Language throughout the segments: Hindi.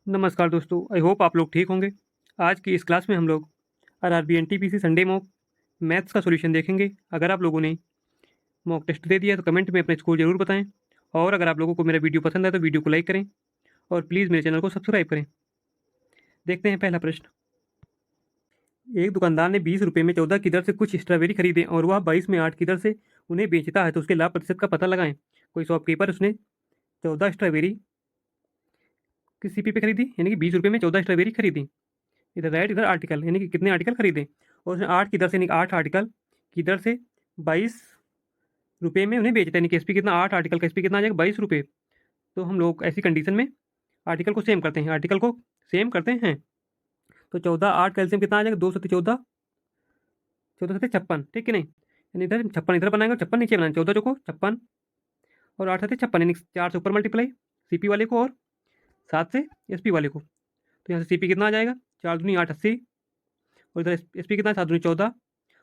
नमस्कार दोस्तों, आई होप आप लोग ठीक होंगे। आज की इस क्लास में हम लोग RRB NTPC Sunday mock maths का सॉल्यूशन देखेंगे। अगर आप लोगों ने मॉक टेस्ट दे दिया तो कमेंट में अपना स्कोर जरूर बताएं, और अगर आप लोगों को मेरा वीडियो पसंद आए तो वीडियो को लाइक करें और प्लीज़ मेरे चैनल को सब्सक्राइब करें। देखते हैं पहला प्रश्न। एक दुकानदार ने 20 रुपये में 14 की दर से कुछ स्ट्रॉबेरी खरीदे और वह 22 में 8 की दर से उन्हें बेचता है, तो उसके लाभ प्रतिशत का पता लगाएं। कोई शॉपकीपर उसने 14 स्ट्रॉबेरी किस सीपी पे खरीदी, यानी कि 20 रुपये में 14 स्ट्रॉबेरी खरीदी। इधर राइट, इधर आर्टिकल, यानी कि कितने आर्टिकल खरीदे, और उसने 8 की दर से, यानी कि 8 आर्टिकल की दर से 22 रुपये में उन्हें बेचता है। यानी कि एसपी कितना, 8 आर्टिकल का एसपी कितना आ जाएगा, 22 रुपये। तो हम लोग ऐसी कंडीशन में आर्टिकल को सेम करते हैं, आर्टिकल को सेम करते हैं। तो 14 8 कैल्सियम कितना आ जाएगा, 2 7 14, 14 7 56, ठीक है नहीं। यानी इधर 56 इधर बनाएंगे, 56 नीचे बनाएंगे, 14 चौको 56 और 8 7 56, यानी 4 से ऊपर मल्टीप्लाई सीपी वाले को और 7 से एसपी वाले को। तो यहाँ से सीपी कितना आ जाएगा, 4 दूनी 8 80, और इधर एसपी कितना है, 7 दूनी 14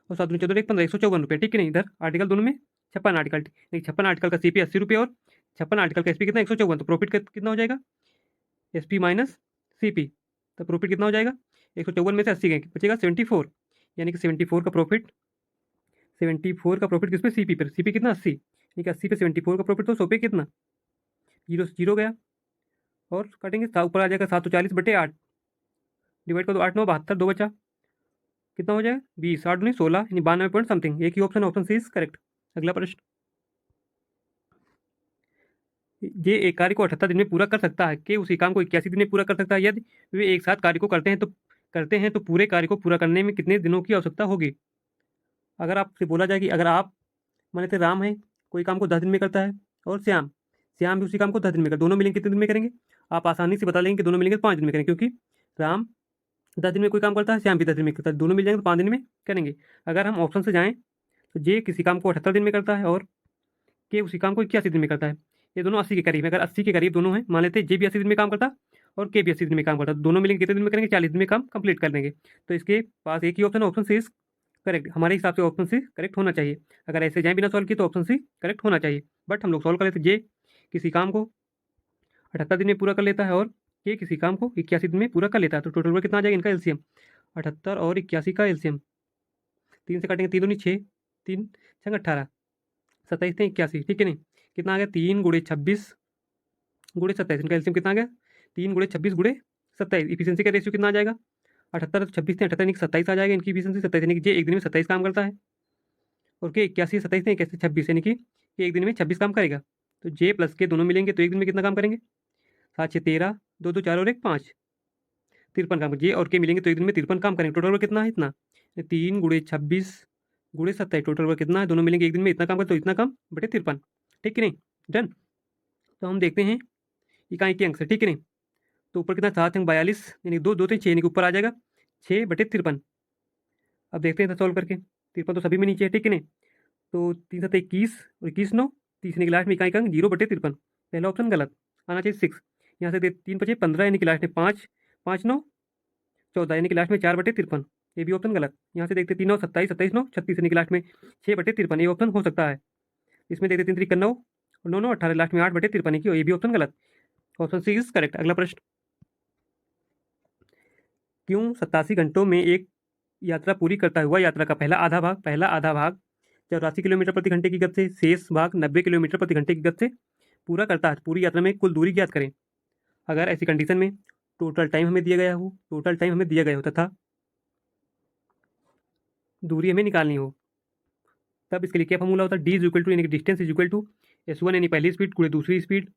और 7 दूनी 14 एक 15, 154 रुपये, ठीक है नहीं। इधर आर्टिकल दोनों में 56 आर्टिकल, नहीं 56 आर्टिकल का सीपी 80 रुपये और 56 आर्टिकल का एसपी कितना 154, तो प्रॉफिट कितना हो जाएगा, एसपी माइनस सीपी। तो प्रॉफिट कितना हो जाएगा, 154 में से 80 गए बचेगा 74, यानी कि 74 का प्रॉफिट किस पे, सीपी पर। सीपी कितना 80, यानी कि 80 पे 74 का प्रॉफिट, तो 100 पे कितना, जीरो से जीरो गया। और काटेंगे ऊपर आ जाएगा 740/8, डिवाइड कर दो 8 9 72, दो बचा, कितना हो जाएगा 20, 8 दूनी 16, यानी 92 पॉइंट समथिंग। एक ही option, option C is correct. अगला प्रश्न। ये एक कार्य को 78 दिन में पूरा कर सकता है, कि उसी काम को 81 दिन में पूरा कर सकता है। यदि वे एक साथ कार्य को करते हैं तो पूरे कार्य को पूरा करने में कितने दिनों की आवश्यकता होगी। अगर आपसे बोला जाए कि अगर आप माने थे राम है, कोई काम को 10 दिन में करता है, और श्याम श्याम भी उसी काम को 10 दिन में कर, दोनों मिलेंगे कितने दिन में करेंगे। आप आसानी से बता लेंगे कि दोनों मिलेंगे तो 5 दिन में करेंगे, क्योंकि राम 10 दिन में कोई काम करता है, श्याम भी 10 दिन में करता है, दोनों मिल जाएंगे तो 5 दिन में करेंगे। अगर हम ऑप्शन से जाएँ तो जे किसी काम को 78 दिन में करता है और के उसी काम को 81 दिन में करता है। ये दोनों 80 के करीब है। अगर 80 के करीब दोनों हैं, मान लेते हैं जे भी 80 दिन में काम करता और के भी 80 दिन में काम करता, तो दोनों मिलेंगे कितने दिन में करेंगे, 40 दिन में काम कंप्लीट कर देंगे। तो इसके पास एक ही option, option C is correct. हमारे हिसाब से ऑप्शन सी करेक्ट होना चाहिए। अगर ऐसे जाए बिना सॉल्व किए तो ऑप्शन सी करेक्ट होना चाहिए, बट हम लोग सॉल्व कर लेते। जे किसी काम को 78 दिन में पूरा कर लेता है और के किसी काम को 81 दिन में पूरा कर लेता है, तो टोटल में कितना आ जाएगा इनका एलसीएम, 78 और 81 का एलसीएम। 3 से काटेंगे, 3 दूनी 6, 3 छंग 18, 27 से 81, ठीक है नहीं। कितना आ गया, 3 × 26 × 27, इनका एलसीएम कितना आ गया, 3 × 26 × 27। इफिशियंसी का रेशियो कितना आ जाएगा, 78 26 से 78 यानी कि 27 आ जाएगा इनकी इफिशियंसी। 27 यानी कि जे एक दिन में 27 काम करता है, और के 81 27 से 81 26, यानी कि ये एक दिन में 26 काम करेगा। तो जे प्लस के दोनों मिलेंगे तो एक दिन में कितना काम करेंगे, 7 6 13, 2 2 4 और 1 5, 53 काम। जे और के मिलेंगे तो एक दिन में 53 काम करेंगे। टोटल वर्क कितना है, इतना 3 × 26 × 27, टोटल वर्क कितना है, दोनों मिलेंगे एक दिन में इतना काम करते, तो इतना काम बटे 53, ठीक है नहीं। डन। तो हम देखते हैं इकाई के अंक से, ठीक है नहीं। तो ऊपर कितना, 7 अंक 42, यानी 2 2 3 6, यानी कि ऊपर आ जाएगा 6/53। अब देखते हैं सॉल्व करके, 53 तो सभी में नीचे है, ठीक है नहीं। तो 3 7 21 और 21 9, तीसरे की लास्ट में इकाई का अंक 0/53, पहला ऑप्शन गलत, आना चाहिए 6। यहाँ से 3 बचे 15, यानी कि लास्ट में 5 5 9 14, यानी कि लास्ट में 4/53, ये भी ऑप्शन गलत। यहाँ से देखते 3 9 27 27 9 36, यानी कि लास्ट में 6/53, ये ऑप्शन हो सकता है। इसमें देखते 3 3 9 और 9 9 18, लास्ट में 8/53, ये भी ऑप्शन गलत। Option C is correct. अगला प्रश्न। क्यों 87 घंटों में एक यात्रा पूरी करता हुआ यात्रा का पहला आधा भाग 84 किलोमीटर प्रति घंटे की गति से, शेष भाग 90 किलोमीटर प्रति घंटे की गति से पूरा करता है। पूरी यात्रा में कुल दूरी ज्ञात करें। अगर ऐसी कंडीशन में टोटल टाइम हमें दिया गया हो तथा दूरी हमें निकालनी हो, तब इसके लिए क्या फॉर्मूला होता है, डी इज इक्वल टू, यानी कि distance is equal to S1 यानी पहली स्पीड गुणे दूसरी स्पीड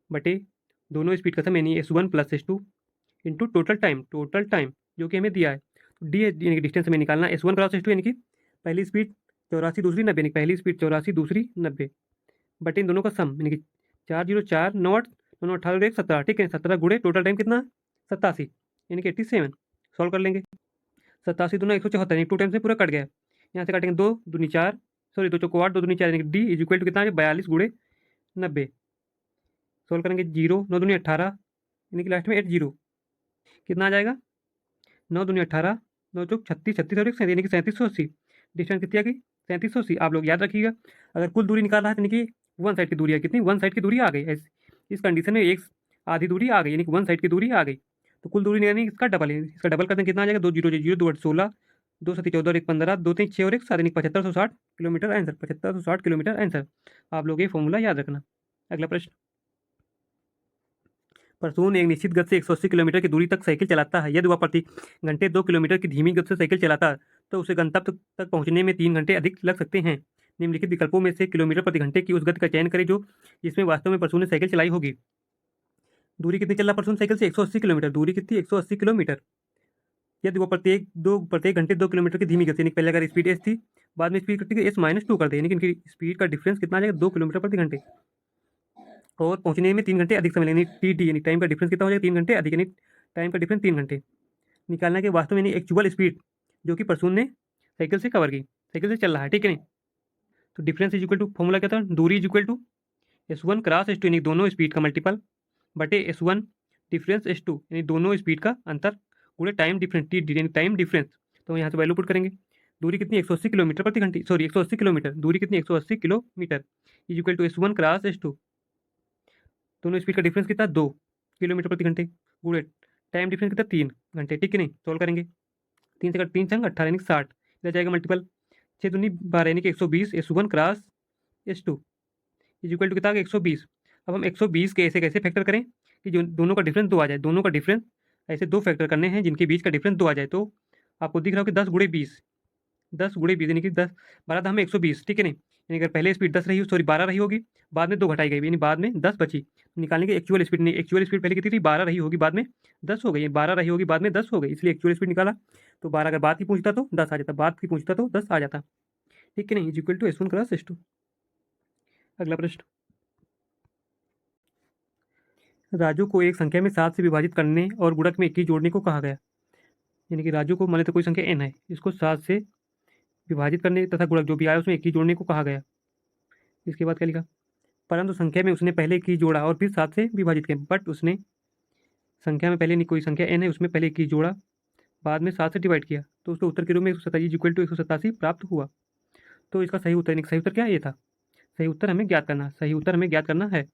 बटे दोनों स्पीड का सम, यानी S1 + S2 into total time जो कि हमें दिया है। तो डी यानी कि डिस्टेंस हमें निकालना है, S1 × S2, यानी कि पहली स्पीड 84 दूसरी 90, यानी पहली स्पीड 84 दूसरी 90 बटे इन दोनों का सम, यानी कि 4 0 4 9 8 9 18 और 1 17, ठीक है। 17 गुणे टोटल टाइम कितना है 87, यानी कि 87। सॉल्व कर लेंगे, 87 दूना 174, यानी 2 टाइम से पूरा कट गया। यहाँ से काटेंगे 2 दूनी 4, सॉरी 2 चौको 8 2 दूनी 4, यानी कि डी इज इक्वल टू कितना है 42 गुणे 90। सॉल्व करेंगे 0 9 दूनी 18, यानी कि लास्ट में 80, कितना आ जाएगा 9 दूनी 18 9 चौक 36 36 और 1 यानी कि 3780। डिस्टेंस कितनी आ गई 3780। आप लोग याद रखिएगा, अगर कुल दूरी निकाल रहा है तो यानी कि वन साइड की दूरी है, कितनी वन साइड की दूरी आ गई। इस कंडीशन में एक आधी दूरी आ गई, यानी कि वन साइड की दूरी आ गई। तो कुल दूरी यानी इसका डबल है, इसका डबल करते हैं कितना आ जाएगा, 2 जीरो जीरो 2 8 16, 2 7 14 और 1 15, 2 3 6 और 1 7 यानी 7560 किलोमीटर आंसर, 7560 किलोमीटर आंसर। आप लोग ये फॉर्मूला याद रखना। अगला प्रश्न, परसून एक निश्चित गति से 180 किलोमीटर की दूरी तक साइकिल चलाता है। यदि वह प्रति घंटे 2 किलोमीटर की धीमी गति से साइकिल चलाता है तो उसे गंतव्य तक पहुंचने में 3 घंटे अधिक लग सकते हैं। निम्नलिखित विकल्पों में से किलोमीटर प्रति घंटे की उस गति का चयन करें जो जिसमें वास्तव में परसून ने साइकिल चलाई होगी। दूरी कितनी चल रहा परसून साइकिल से, 180 किलोमीटर। दूरी कितनी, 180 किलोमीटर। यदि वो प्रत्येक घंटे 2 किलोमीटर की धीमी गति, यानी पहले अगर स्पीड एस थी, बाद में स्पीड कितनी एस माइनस 2 कर दे, यानी कि इनकी स्पीड का डिफरेंस कितना आ जाएगा, 2 किलोमीटर प्रति घंटे, और पहुंचने में 3 घंटे अधिक समय, यानी टी यानी टाइम का डिफरेंस कितना हो जाएगा, 3 घंटे अधिक, यानी टाइम का डिफरेंस 3 घंटे निकालना के वास्तव में, यानी एक्चुअल स्पीड जो कि परसून ने साइकिल से कवर की, साइकिल से चल रहा है, ठीक है नहीं। तो difference is equal to, formula क्या था, दूरी is equal to S1 cross S2, यानी दोनों स्पीड का मल्टीपल बटे S1 डिफरेंस S2, यानी दोनों स्पीड का अंतर पूरे टाइम डिफरेंस, टी यानी टाइम डिफरेंस। तो यहाँ से वैल्यू पुट करेंगे। दूरी कितनी, 180 किलोमीटर प्रति घंटे, सॉरी 180 किलोमीटर, दूरी कितनी 180 kilometre is equal to S1 cross S2, दोनों स्पीड का डिफरेंस कितना, 2 किलोमीटर प्रति घंटे, गुणे टाइम डिफरेंस कितना, 3 घंटे, ठीक है नहीं। सोल्व करेंगे, 3 संग 18 यानी 60, इधर जाएगा मल्टीपल, 6 दूनी 12 यानी कि 120 S1 cross S2 is equal to कितना, 120। अब हम 120 के ऐसे कैसे फैक्टर करें कि जो दोनों का डिफरेंस 2 आ जाए, दोनों का डिफरेंस ऐसे 2 फैक्टर करने हैं जिनके बीच का डिफरेंस 2 आ जाए। तो आपको दिख रहा हो कि 10 गुणे 20, 10 गुणे 20 यानी कि 10 12 था हमें 120, ठीक है नहीं। यानी अगर पहले स्पीड 10 रही हो, सॉरी 12 रही होगी, बाद में 2 घटाई गई, यानी बाद में 10 बची। निकालने की एक्चुअल स्पीड नहीं, एक्चुअल स्पीड पहले कितनी थी, 12 रही होगी, बाद में 10 हो गई, 12 रही होगी, बाद में 10 हो गई, इसलिए एक्चुअल स्पीड निकाला। तो 12 अगर बाद की पूछता तो 10 आ जाता, बाद की पूछता तो 10 आ जाता, ठीक है नहीं। Is equal to S1 cross S2। अगला प्रश्न, राजू को एक संख्या में 7 से विभाजित करने और गुणक में 21 जोड़ने को कहा गया। यानी कि राजू को मान लेते कोई संख्या n है, इसको 7 से विभाजित करने तथा गुणक जो भी आया उसमें 21 जोड़ने को कहा गया। इसके बाद क्या लिखा, परंतु संख्या में उसने पहले 21 जोड़ा और फिर 7 से विभाजित किया, बट उसने संख्या में पहले नहीं, कोई संख्या n है उसमें पहले 21 जोड़ा, बाद में 7 से डिवाइड किया, तो उसके उत्तर के रूप में 187 इक्वल टू 187 प्राप्त हुआ। तो इसका सही उत्तर, सही उत्तर क्या, ये था। सही उत्तर हमें ज्ञात करना, सही उत्तर हमें ज्ञात करना है।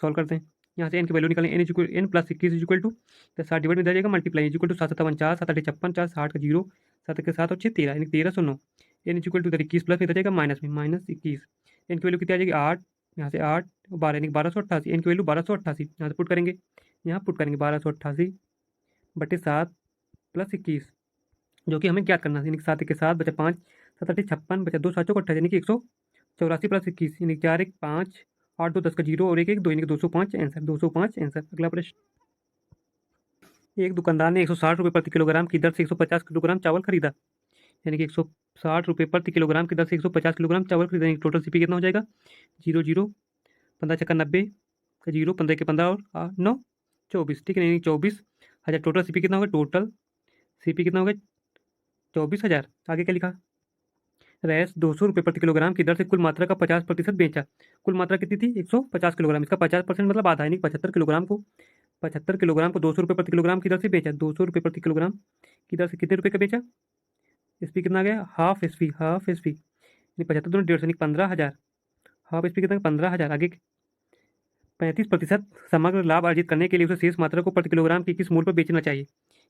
सॉल्व करते हैं, यहाँ से एन की वैल्यू निकालें, N equal N plus 21 is equal to 60 divide में जाएगा मल्टीप्लाई, इज इक्वल टू 7 7 49, 7 8 56, 4 60 का 0, 7 के 7 और 6 13, यानी 1309। N is equal to 21 plus में जाएगा माइनस में, माइनस 21। एन की वैल्यू कितनी आ जाएगी, 8, यहाँ से 8 12 यानी 1288, एन की वैल्यू 1288, यहाँ से पुट करेंगे, यहाँ पुट करेंगे 1288 बटे 7 प्लस 21, जो कि हमें ज्ञात करना है, यानी 7 के 7 बचा 5, 7 8 56 बचा 2 7 28, यानी कि 184 प्लस 21, यानी 4 1 5, 8 2 10 का 0 और 1 1 2, यानी कि 205 आंसर, 205 आंसर। अगला प्रश्न, एक दुकानदार ने 160 रुपये प्रति किलोग्राम की दर से 150 किलोग्राम चावल खरीदा, यानी कि 160 रुपये प्रति किलोग्राम की दर से 150 किलोग्राम चावल खरीदा, यानी टोटल सीपी कितना हो जाएगा, 0 0 15 छक्का 90 का 0, 15 के 15 और 9 24, ठीक है, यानी 24,000 टोटल सीपी कितना होगा, टोटल सीपी कितना होगा 24,000। आगे क्या लिखा, रैस 200 रुपये प्रति किलोग्राम की दर से कुल मात्रा का 50% बेचा। कुल मात्रा कितनी थी, 150 किलोग्राम, इसका 50% मतलब आधा, यानी 75 किलोग्राम को 200 रुपये प्रति किलोग्राम की दर से बेचा। 200 रुपये प्रति किलोग्राम की दर से कितने रुपये का बेचा, एसपी कितना आ गया, हाफ एसपी, यानी 75 दूनी 150, यानी 15,000, हाफ एसपी कितना, 15,000। आगे 35% समग्र लाभ अर्जित करने के लिए उसे शेष मात्रा को प्रति किलोग्राम की किस मूल्य पर बेचना चाहिए,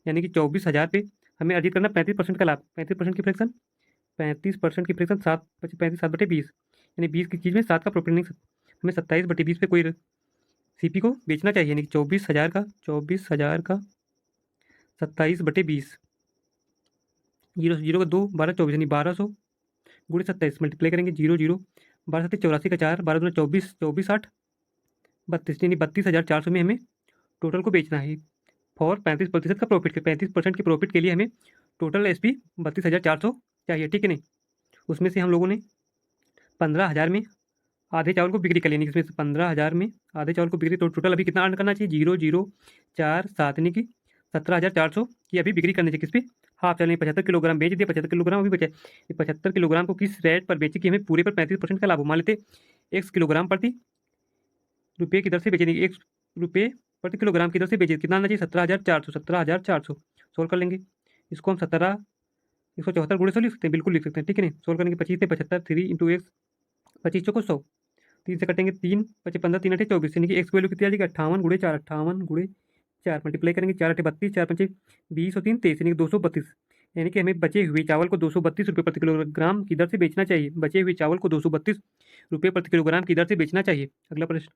यानी कि 24,000 पे हमें अर्जित करना 35% का लाभ, 35% की फ्रैक्शन, 35% की फ्रैक्शन 7 35 7 बटे 20, यानी 20 की चीज़ में 7 का प्रॉफिट नहीं, हमें 27 बटे 20 पे कोई सीपी को बेचना चाहिए, यानी कि 24,000 का 27 बटे 20, 0 0 का 2 12 24, यानी 1200 गुणे 27 मल्टीप्लाई करेंगे, 0 0 12 7 84 का 4, 12 दूना 24 24 8 32, यानी 32,400 में हमें टोटल को बेचना है फॉर 35% का प्रॉफिट के, 35% के प्रॉफिट के लिए हमें टोटल एसपी 32,400 चाहिए, ठीक है नहीं। उसमें से हम लोगों ने 15,000 में आधे चावल को बिक्री कर लेनी, इसमें से 15,000 में आधे चावल को बिक्री, तो टोटल अभी कितना अर्न करना चाहिए, 0 0 4 7, यानी कि 17,400 की अभी बिक्री करनी चाहिए, किस पे, हाफ चावल, 75 किलोग्राम बेच दिया, 75 किलोग्राम अभी बचे। ये 75 किलोग्राम को किस रेट पर बेचे कि हमें पूरे पर 35% का लाभ हो, मान लेते 1 किलोग्राम प्रति रुपये की दर से बेचेंगे, 1 रुपये प्रति किलोग्राम की दर से बेचे, कितना आना चाहिए, 17,400, 17,400। सोल्व कर लेंगे, इसको हम 174 गुणे से लिख सकते हैं, बिल्कुल लिख सकते हैं, ठीक है नहीं। सोल्व करेंगे 25 से 75, 3 इंटू एक्स, 25 चौको 100, 3 से कटेंगे 3 पचे 15 3 अठे 24 यानी कि एक्स वैल्यू कितनी आ जाएगी 58 गुणे 4 58 गुणे 4 मल्टीप्लाई करेंगे 4 अठे 32 4 पंचे 20 और 3 23 यानी कि 232 यानी कि हमें बचे हुए चावल को 232 रुपये प्रति किलोग्राम की दर से बेचना चाहिए। बचे हुए चावल को 232 रुपये प्रति किलोग्राम की दर से बेचना चाहिए। अगला प्रश्न,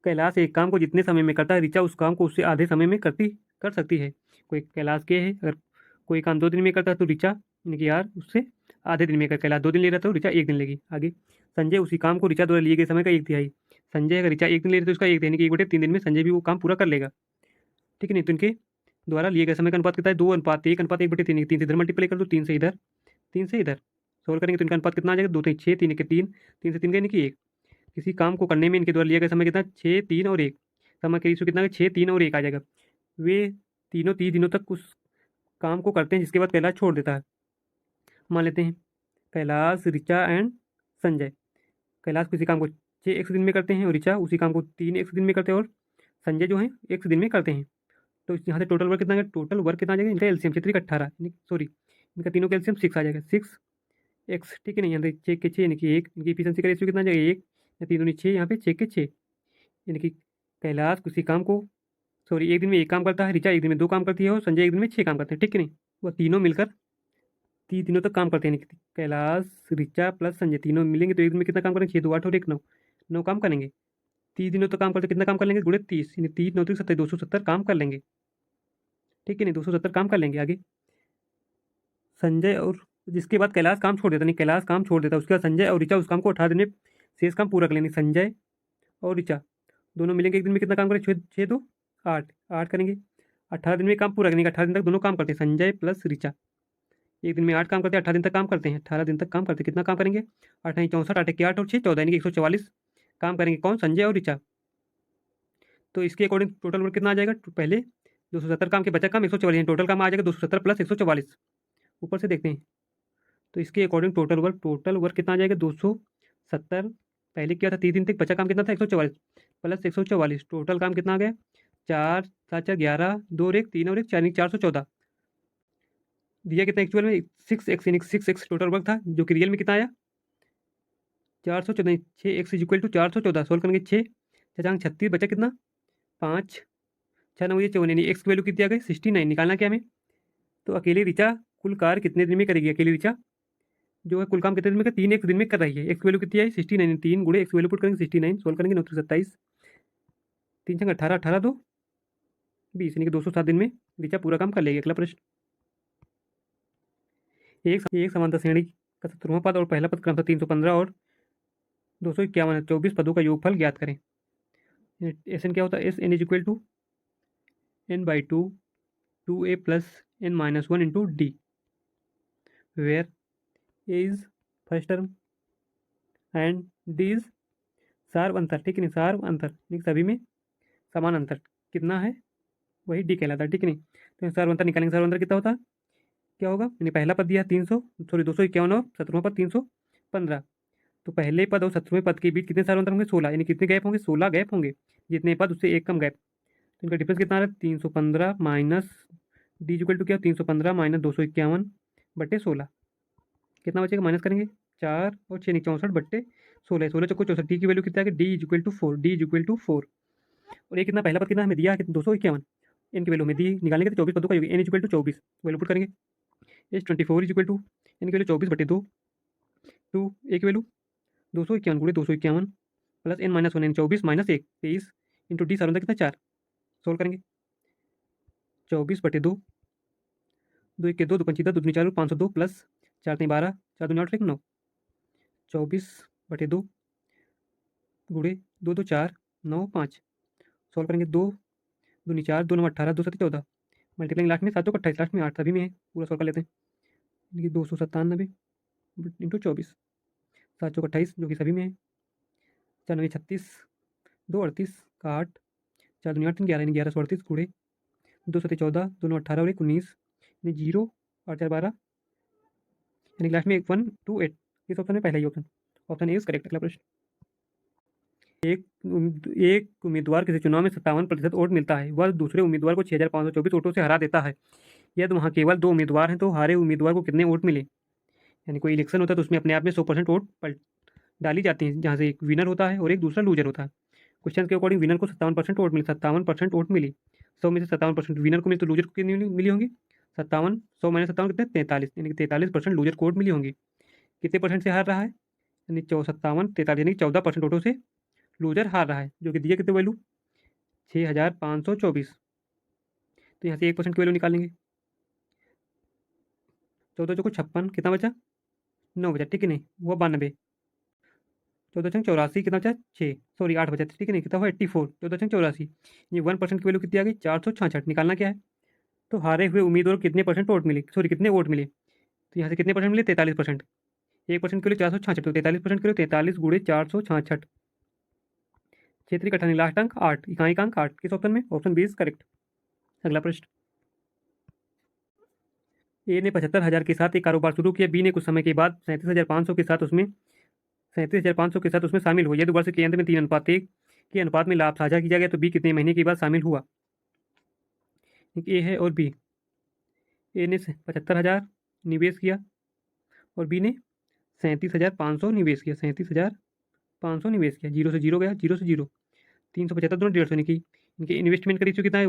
कैलाश एक काम को जितने समय में करता है ऋचा उस काम को उससे आधे समय में कर सकती है। कोई कैलाश के है, अगर कोई काम 2 दिन में करता है तो ऋचा यानी कि यार उससे आधे दिन में कर, कैलाश 2 दिन ले रहा था तो ऋचा 1 दिन लेगी। आगे, संजय उसी काम को ऋचा द्वारा लिए गए समय का 1/3। संजय अगर ऋचा 1 दिन ले रही तो उसका 1 यानी कि 1/3 दिन में संजय भी वो काम पूरा कर लेगा। ठीक है नहीं, तो इनके द्वारा लिए गए समय का अनुपात कितना है 2:1:1/1/3। 3 से इधर मल्टीप्लाई कर दो 3 से इधर 3 से इधर सोल्व करेंगे तो इनका अनुपात कितना आ जाएगा 2 3 6 3 के 3 3 से 3 यानी कि 1। किसी काम को करने में इनके द्वारा लिया गया समय कितना 6 3 और 1। समय के रेशियो कितना है 6 3 और 1 आ जाएगा। वे तीनों 30 दिनों तक उस काम को करते हैं जिसके बाद कैलाश छोड़ देता है। मान लेते हैं कैलाश ऋचा एंड संजय। कैलाश किसी काम को 6 दिन में करते हैं और ऋचा उसी काम को 3 दिन में करते हैं और संजय जो है 1 दिन में करते हैं। तो यहाँ से टोटल वर्क कितना है टोटल वर्क कितना आ जाएगा इनका एलसीएम 6 3 18 सॉरी इनका तीनों का एलसीएम 6 आ जाएगा 6x। ठीक है नहीं, यहाँ 6 के 6 यानी कि 1 इनकी एफिशिएंसी का रेशियो कितना आ जाएगा 1 या 3 दूनी 6 यहाँ पे 6 के 6 यानी कि कैलाश किसी काम को सॉरी 1 दिन में 1 काम करता है, ऋचा 1 दिन में 2 काम करती है और संजय 1 दिन में 6 काम करते हैं। ठीक है नहीं, वह तीनों मिलकर 30 दिनों तक काम करते हैं। कैलाश ऋचा प्लस संजय तीनों मिलेंगे तो 1 दिन में कितना काम करेंगे 6 2 8 और 1 9 9 काम करेंगे। 30 दिनों तक काम करते कितना काम कर लेंगे गुणे 30 यानी 30 9 70 270 काम कर लेंगे। ठीक है नहीं, 270 काम कर लेंगे। आगे, संजय और जिसके बाद कैलाश काम छोड़ देता नहीं, कैलाश काम छोड़ देता उसके बाद संजय और ऋचा उस काम को 18 दिन में शेष काम पूरा कर लेंगे। संजय और ऋचा दोनों मिलेंगे 1 दिन में कितना काम करें 6 2 8 8 करेंगे। 18 दिन में काम पूरा करेंगे। 18 दिन तक दोनों काम करते हैं संजय प्लस ऋचा 1 दिन में 8 काम करते हैं 18 दिन तक काम करते हैं। 18 दिन तक काम करते हैं कितना काम करेंगे 8 64 8 के 8 और 6 14 यानी कि 144 काम करेंगे कौन संजय और ऋचा। तो इसके अकॉर्डिंग टोटल वर्क कितना आ जाएगा पहले 270 काम के बचा काम 144 टोटल काम आ जाएगा 270 प्लस 144। ऊपर से देखते हैं तो इसके अकॉर्डिंग टोटल वर्क कितना आ जाएगा 270 पहले क्या था 30 दिन तक बचा काम कितना था 144 प्लस 144 टोटल काम कितना आ गया 4 7 4 11 2 और 1 3 और 1 4 414 दिया कितना एक्चुअल में 6x यानी 6x टोटल वर्क था जो कि रियल में कितना आया 414 6x is equal to 414 solve करेंगे 6 छचांग 36 बचा कितना 5 6 9 54 यानी एक्स की वैल्यू कितनी आ गई 69 निकालना क्या हमें। तो अकेले ऋचा कुल कार्य कितने दिन में करेगी अकेली ऋचा जो है कुल काम कितने दिन में कर 3 दिन में कर रही है। एक्स वैल्यू कितनी है 69 3 गुणे एक्स वैल्यू पुट करेंगे 69 सोल्व करेंगे 9 27 3 छंग 18 18 2 20 यानी कि 207 दिन में ऋचा पूरा काम कर लेगी। अगला प्रश्न, एक समांतर श्रेणी का 17वां पद और पहला पद क्रमशः 315 और 251 है। 24 पदों का योगफल ज्ञात करें। एस एन क्या होता है S N is equal to n/2 2a plus n-1 into D where A is first term and D is सार्व अंतर। ठीक है नहीं, सार्व अंतर सभी में समान अंतर कितना है वही डी कहलाता है। ठीक है नहीं, तो सार्व अंतर निकालेंगे। सार्व अंतर कितना होता है क्या होगा यानी पहला पद दिया 251 और 17वां पद 315 तो पहले पद और 17वें पद के बीच कितने सार्व अंतर होंगे 16 यानी कितने गैप होंगे 16 गैप होंगे। जितने पद उससे एक कम गैप तो इनका डिफरेंस कितना आ रहा है 315 माइनस डी इक्वल टू क्या 315 माइनस 251/16 कितना बचेगा माइनस करेंगे 4 और 6 64 बट्टे 16 16 चौको 64 डी की वैल्यू कितना है D equal to 4 D equal to 4 और ये कितना पहला पद कितना हमें दिया है 251 एन की वैल्यू हमें दी निकालेंगे तो 24 पदों का योग N equal to 24 value put करेंगे एच 24 इक्वल टू एन की वैल्यू 24/2 टू ए की वैल्यू 251 गुणे 251 प्लस n-1 यानी 24 माइनस 1 23 इंटू डी सारा कितना 4 सोल्व करेंगे 24/2 2 1 के 2 2 5 10 2 दूनी 4 502 प्लस 4 3 12 4 दूनी 8 1 9 24/2 गुणे 2 2 4 9 5 सोल्व करेंगे 2 दूनी 4 2 9 18 2 7 14 मल्टीप्लाइंग लास्ट में 7 2 28 लास्ट में 8 सभी में है पूरा सोल्व कर लेते हैं 297 इंटू 24 7 चौक 28 जो कि सभी में है 4 9 36 2 38 का 8 4 दूनी 8 11 11 138 गुणे 2 7 14 2 9 18 और 1 19 यानी 0 8 4 12 यानी लास्ट में 1 2 8 इस ऑप्शन में पहला ही ऑप्शन ए इज करेक्ट। अगला प्रश्न, एक उम्मीदवार किसी चुनाव में 57% वोट मिलता है वह दूसरे उम्मीदवार को 6524 वोटों से हरा देता है यदि वहाँ केवल 2 उम्मीदवार हैं तो हारे उम्मीदवार को कितने वोट मिले। यानी कोई इलेक्शन होता है तो उसमें अपने आप में 100% वोट डाली जाती हैं, जहाँ से एक विनर होता है और एक दूसरा लूजर होता है। क्वेश्चन के अकॉर्डिंग विनर को 57% वोट मिली, 57% वोट मिली। 100 में से 57% विनर को मिली, तो लूजर को कितनी मिली होंगी? 57, 100 माइनस 57 कितने? 43, यानी कि 43% लूजर को वोट मिली होंगी। कितने परसेंट से हार रहा है? यानी 57, 43, यानी कि 14% वोटों से लूजर हार रहा है, जो कि दिया कितने वैल्यू? 6524। तो यहाँ से 1% की वैल्यू निकालेंगे। 14 चौको 56, कितना बचा? 9 बचा, ठीक है नहीं, वो 92। 14 छंग 84, कितना बचा? 6, सॉरी 8 बचा, ठीक है नहीं, कितना हुआ? 84। 14 छंग 84, ये 1% की वैल्यू कितनी आ गई? 466। निकालना क्या है? तो हारे हुए उम्मीदवार को कितने परसेंट वोट मिले, सॉरी कितने वोट मिले? तो यहाँ से कितने परसेंट मिले? 43%। 1% के लिए 466, तो 43% के लिए 43 गुणे 466। क्षेत्रीय कठानी लास्ट अंक 8, इकाई का अंक 8, किस ऑप्शन में? Option 20 correct. अगला प्रश्न। ए ने 75,000 के साथ एक कारोबार शुरू किया, बी ने कुछ समय के बाद 37,500 के साथ उसमें 37,500 के साथ उसमें शामिल हुआ। यदि वर्ष के अंत में 3:1 के अनुपात में लाभ साझा किया गया, तो बी कितने महीने के बाद शामिल हुआ? ए है और बी। ए ने 75,000 निवेश किया और बी ने 37,500 निवेश किया। 37,500 निवेश किया, जीरो से जीरो गया, जीरो से जीरो, 375 दोनों 150 की। इनके इन्वेस्टमेंट का रेशियो कितना है?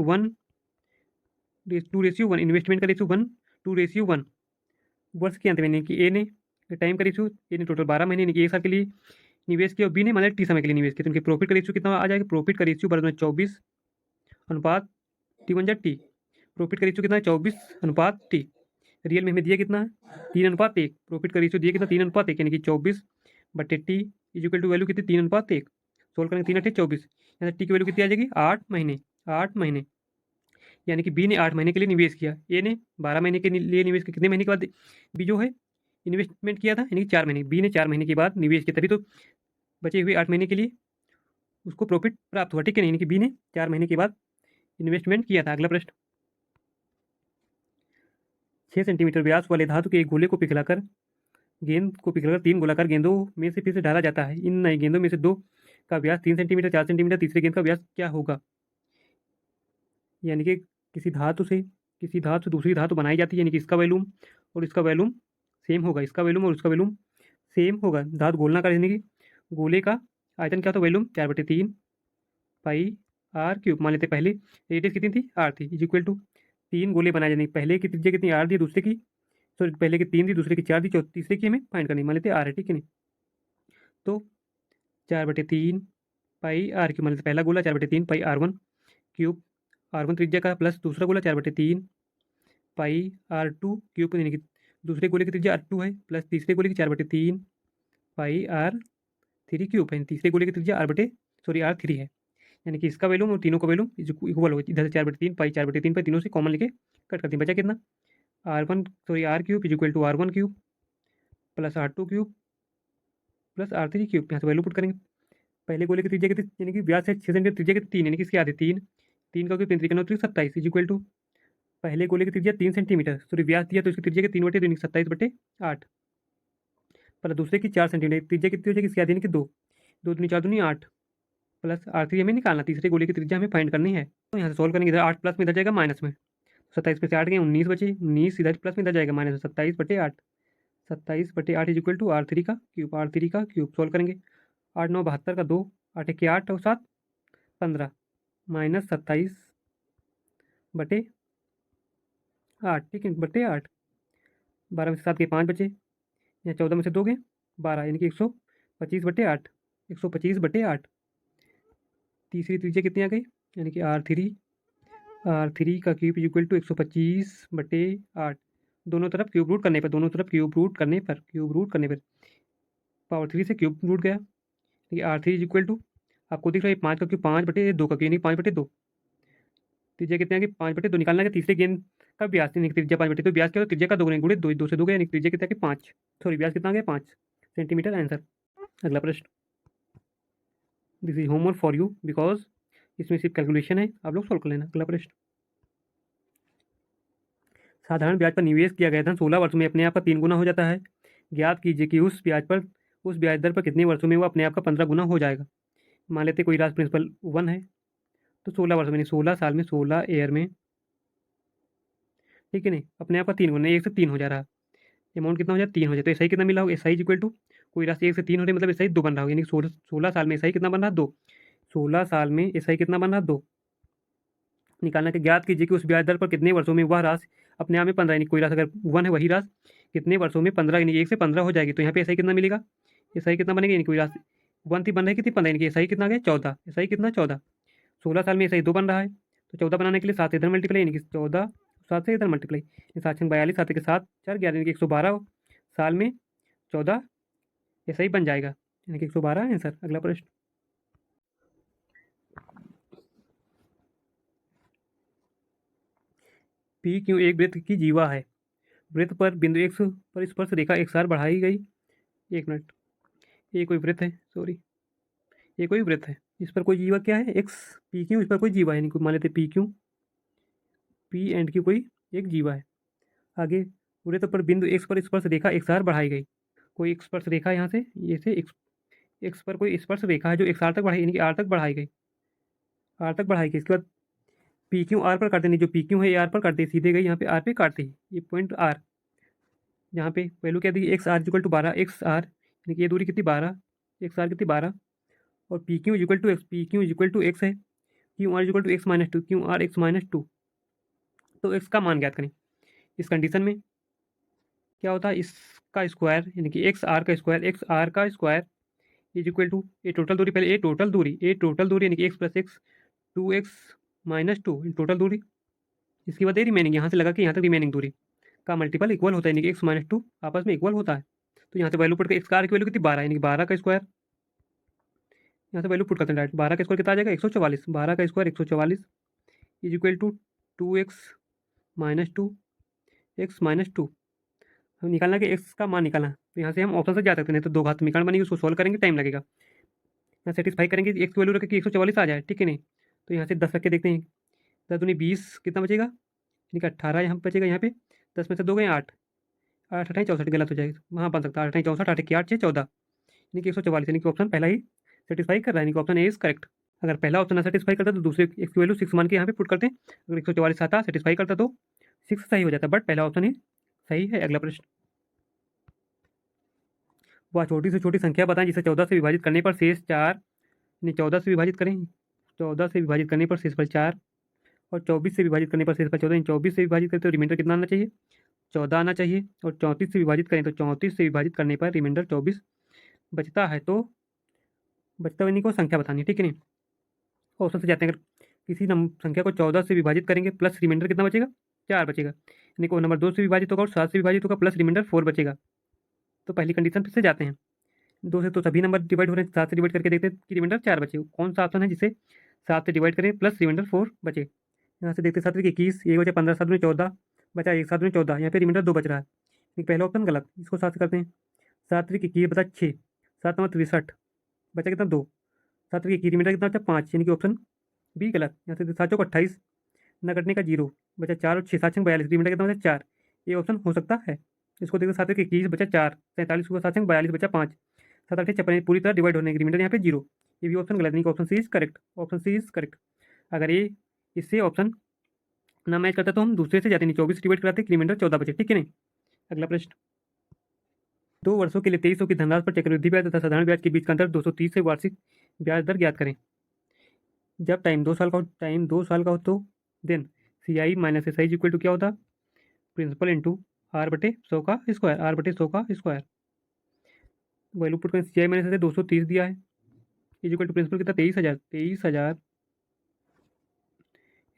1:2:1। इन्वेस्टमेंट का रेशियो 1:2:1। वर्ष के अंत में, यानी कि ए ने टाइम का रेशियो, ए ने टोटल 12 महीने यानी कि 1 साल के लिए निवेश किया और बी ने मतलब टी समय के लिए निवेश किया। तो उनके प्रॉफिट का रेशियो कितना आ जाएगा? प्रॉफिट का रेशियो बराबर 24 अनुपात टी वन जा टी। प्रॉफिट का रेशियो कितना है? 24 अनुपात टी। रियल में हमें दिया कितना है? 3:1। प्रॉफिट का रेशियो दिया कितना? 3:1, यानी कि 24 बटे T is equal to value कितनी? 3:1। सोल्व करेंगे 3 × 24, यहाँ से टी की वैल्यू कितनी आ जाएगी? 8 महीने। 8 महीने, यानी कि बी ने 8 महीने के लिए निवेश किया, ए ने 12 महीने के लिए निवेश किया। कितने महीने के बाद बी जो है इन्वेस्टमेंट किया था? यानी कि 4 महीने। बी ने 4 महीने के बाद निवेश किया, तभी तो बचे हुए 8 महीने के लिए उसको प्रॉफिट प्राप्त हुआ, ठीक है नहीं, यानी कि बी ने 4 महीने के बाद इन्वेस्टमेंट किया था। अगला प्रश्न। 6 सेंटीमीटर व्यास वाले धातु के एक गोले को पिघलाकर गेंद को पिघलाकर 3 गोलाकार गेंदों में से फिर से डाला जाता है। इन नए गेंदों में से 2 का व्यास 3 सेंटीमीटर, 4 सेंटीमीटर, तीसरे गेंद का व्यास क्या होगा? यानी कि किसी धातु से दूसरी धातु बनाई जाती है, यानी कि इसका वैल्यूम और इसका वैल्यूम सेम होगा, इसका वैल्यूम और उसका वैल्यूम सेम होगा। धातु गोलाकार, यानी कि गोले का आयतन क्या होता है? Volume 4/3 pi R cube. मान लेते पहले रेडियस कितनी थी? आर थी, इज इक्वल टू 3 गोले बनाए जाने, पहले की त्रिज्या कितनी? आर दी, दूसरे की, सॉरी पहले की 3 दी, दूसरे की 4 दी, तीसरे की हमें फाइंड करनी। मान लेते आर है, ठीक है नहीं, तो 4/3 पाई आर क्यूब। मान लेते पहला गोला 4/3 पाई R1 क्यूब, R1 त्रिज्या का, प्लस दूसरा गोला 4/3 पाई R2 क्यूब, यानी कि दूसरे गोले की त्रिज्या R2 है, प्लस तीसरे गोले की 4/3 पाई R3 क्यूब है, तीसरे गोले की त्रिज्या R3 है। यानी कि इसका वैल्यूम और तीनों का वैल्यूम इक्वल होगा। इधर से 4/3 पाई 4/3 पाई, तीनों से कॉमन लेके कट करते हैं, बचा कितना? R cube is equal to R1 cube plus R2 cube plus R3 cube. यहाँ से वैल्यू पुट करेंगे। पहले गोले की त्रिज्या कितनी? यानी कि व्यास है 6 सेंटीमीटर, त्रिज्या कितनी? 3, यानी कि इसकी आधी 3, 3 का क्यूब 3 3 27 इज इक्वल टू पहले गोले की त्रिज्या 3 सेंटीमीटर, सॉरी व्यास दिया तो इसकी त्रिज्या के 3/2 यानी 27/8, प्लस दूसरे की 4 सेंटीमीटर, त्रिज्या कितनी हो जाएगी इसकी? आधी, यानी कि 2, 2 दूनी 4 दूनी 8, प्लस R3 हमें निकालना, तीसरे गोले की त्रिज्या हमें फाइंड करनी है। तो यहाँ से सॉल्व करेंगे, इधर 8 प्लस में इधर जाएगा माइनस में, 27 में से 8 गए 19 बचे, 19 इधर प्लस में इधर जाएगा माइनस में, 27/8, 27/8 इज इक्वल टू R3 का क्यूब। सॉल्व करेंगे, 8 9 72 का 2, 8 1 8 और 7 15, माइनस 27/8, ठीक है, बटे 8, 12 में से 7 के 5 बचे, या 14 में से 2 गए 12, यानी कि 125/8, 125/8। तीसरी त्रिज्या कितनी आ गई? यानी कि R3 का क्यूब इज इक्वल टू 125/8। दोनों तरफ क्यूब रूट करने पर पावर 3 से क्यूब रूट गया, यानी R3 इज इक्वल टू, आपको दिख रहा है 5 का क्यूब 5/2 का क्यूब, यानी 5/2। त्रिज्या कितने आ गई? 5/2 निकालना है तीसरे गेंद का व्यास, यानी त्रिज्या 5/2, तो व्यास क्या होगा? त्रिज्या का 2 गुणे 2, 2 से 2 गया, यानी त्रिज्या कितना आ गया? 5, सॉरी व्यास कितना आ गया? 5 सेंटीमीटर। आंसर। अगला प्रश्न। This is homework for you, because इसमें सिर्फ कैलकुलेशन है, आप लोग सोल्व कर लेना। अगला प्रश्न। साधारण ब्याज पर निवेश किया गया धन 16 वर्षों में अपने आप का 3 गुना हो जाता है। ज्ञात कीजिए कि उस ब्याज दर पर कितने वर्षों में वो अपने आप का 15 गुना हो जाएगा। मान लेते कोई राशि प्रिंसिपल 1 है, तो 16 वर्ष में, 16 साल में, 16 ईयर में, ठीक है नहीं, अपने आप का 3 गुना, 1 से 3 हो जा रहा है, अमाउंट कितना हो जाए? 3 हो जाए। तो एस आई कितना मिला होगा? एस आई इक्वल टू कोई राशि 1 से 3 हो रही है, मतलब SI 2 बन रहा होगा, यानी 16 साल में SI कितना बन रहा है 2। 16 साल में SI कितना बन रहा है 2। निकालना के ज्ञात कीजिए कि उस ब्याज दर पर कितने वर्षों में वह राशि अपने आप में 15, यानी कोई राशि अगर 1 है वही राशि कितने वर्षों में 15, यानी 1 से 15 हो जाएगी। तो यहाँ पे SI कितना मिलेगा, SI कितना बनेगा, यानी कोई राशि 1 थी बन रही कितनी 15, यानी कि SI कितना आ गया 14, SI कितना 14। 16 साल में SI 2 बन रहा है, तो 14 बनाने के लिए 7 इधर मल्टीप्लाई, यानी कि 14 7 से इधर मल्टीप्लाई, 7 छंग 42, 7 के 7 4 11, यानी कि 112 साल में 14 SI बन जाएगा, यानी कि 112 आंसर। अगला प्रश्न, पी क्यों एक वृत्त की जीवा है। वृत्त पर बिंदु एक्स पर स्पर्श रेखा एक सार बढ़ाई गई। एक मिनट, ये कोई वृत्त है, सॉरी, ये कोई वृत्त है, इस पर कोई जीवा क्या है एक्स, पी क्यू, इस पर कोई जीवा है, नहीं मान लेते P Q, P and Q कोई एक जीवा है। आगे, वृत्त पर बिंदु एक्स पर स्पर्श रेखा एक सार बढ़ाई गई। कोई स्पर्श रेखा यहाँ से ये से एक्स, एक्स पर कोई स्पर्श रेखा है जो एक आर तक बढ़ाई, यानी कि आर तक बढ़ाई गई, आर तक बढ़ाई गई। इसके बाद पी क्यू आर पर काटते नहीं, जो पी क्यू है ये आर पर काटते सीधे गई, यहाँ पे आर पे काटते ही ये पॉइंट आर, यहाँ पे वैल्यू क्या दी X R equal to 12 X R, यानी कि ये दूरी कितनी 12, एक्स आर कितनी 12, और P Q equal to X, P Q equal to X है, Q R equal to X minus two, Q R X minus two. तो एक्स का मान ज्ञात करें। इस कंडीशन में क्या होता है, इसका स्क्वायर यानी कि एक्स आर का स्क्वायर, एक्स आर का square is equal to A total दूरी, पहले ए टोटल दूरी यानी कि X plus X 2x minus two total दूरी, इसके बाद ये रिमेनिंग यहाँ से लगा कि यहाँ तक रिमेनिंग दूरी का मल्टीपल इक्वल होता है, यानी कि एक्स माइनस टू आपस में इक्वल होता है। तो यहाँ से वैल्यू पुट कर एक्स का आर की वैल्यू कितनी 12, यानी कि 12 का स्क्वायर, यहाँ से वैल्यू पुट करते हैं डायरेक्ट, 12 का स्क्वायर कितना आ जाएगा 144, 12 का square 144 is equal to 2x minus two, X minus two. हम निकालना कि एक्स का मान निकालना, तो यहाँ से हम ऑप्शन से जा सकते हैं, नहीं तो दो घात समीकरण बनेगी, उसको सोल्व करेंगे टाइम लगेगा। यहाँ सेटिस्फाई करेंगे एक्स की वैल्यू रखें कि 144 आ जाए, ठीक है नहीं। तो यहाँ से 10 रख के देखते हैं, 10 दूनी 20 कितना बचेगा, यानी कि 18 यहाँ पे बचेगा, यहाँ पे 10 में से 2 गए 8, 8 अठाई 64 गलत हो जाएगा, वहाँ बन सकता है 8 64, 8 की 8 6 14, यानी कि 144, यानी कि ऑप्शन पहला ही सेटिस्फाई कर रहा है, यानी कि ऑप्शन ए इज करेक्ट। अगर पहला ऑप्शन ना सेटिस्फाई करता तो दूसरे एक्स की वैल्यू 6 मान के यहाँ पे पुट करते हैं, अगर 144 आता सेटिस्फाई करता तो 6 सही हो जाता, बट पहला ऑप्शन ही सही है। अगला प्रश्न, वह छोटी से छोटी संख्या बताएं जिसे 14 से विभाजित करने पर शेष 4, यानी 14 से विभाजित करें, 14 से विभाजित करने पर शेष पर 4, और 24 से विभाजित करने पर शेष पर 14, यानी 24 से विभाजित करें तो रिमाइंडर कितना आना चाहिए 14 आना चाहिए, और 34 से विभाजित करें तो 34 से विभाजित करने पर रिमाइंडर 24 बचता है। तो बचता हुआ को संख्या बतानी है, ठीक है नहीं। ऑप्शन से जाते हैं, अगर किसी संख्या को 14 से विभाजित करेंगे प्लस रिमाइंडर कितना बचेगा 4 बचेगा, यानी को नंबर 2 से विभाजित होगा और 7 से विभाजित होगा प्लस रिमाइंडर 4 बचेगा। तो पहली कंडीशन फिर से जाते हैं, 2 से तो सभी नंबर डिवाइड हो रहे हैं, 7 से डिवाइड करके देखते हैं कि रिमाइंडर 4 बचे, कौन सा ऑप्शन है जिसे 7 से डिवाइड करें प्लस रिमाइंडर 4 बचे। यहाँ से देखते 7 21, एक बचा 15, 7 में 14 बचा, एक 7 में 14, यहाँ पे रिमाइंडर 2 बच रहा है, एक पहला ऑप्शन गलत, इसको 7 से करते हैं। 7 21 बचा 6, 7 नंबर 63 बचा कितना 2, 7 की रिमाइंडर कितना बचा 5, यानी कि ऑप्शन बी गलत। यहाँ से 7 चौक 28, न कटने का 0 बचा 4, और 6 7 छंग 42, रिमाइंडर कितना बचा 4, ये ऑप्शन हो सकता है। इसको देखते 7 की 21 बचा 4, 47 हुआ 7 छंग 42 बचा 5, 7 8 56, पूरी तरह डिवाइड होने की रिमाइंडर यहाँ पे 0, ये भी ऑप्शन गलत, नहीं option C is correct, option C is correct. अगर ये इससे ऑप्शन ना मैच करता तो हम दूसरे से जाते नहीं, 24 डिवाइड कराते रिमाइंडर 14 बचे, ठीक है नहीं। अगला प्रश्न, 2 वर्षों के लिए 2300 की धनराशि पर चक्रवृद्धि ब्याज तथा साधारण ब्याज के बीच का अंतर 230 से वार्षिक ब्याज दर ज्ञात करें। जब टाइम 2 साल का हो, टाइम 2 साल का हो तो then C I minus S I equal to क्या होता, प्रिंसिपल इंटू आर बटे 100 का स्क्वायर, आर बटे 100 का स्क्वायर। वैल्यू पुट करें, सी आई माइनस एस आई 230 दिया है, इज इक्वल टू प्रिंसिपल कितना 23,000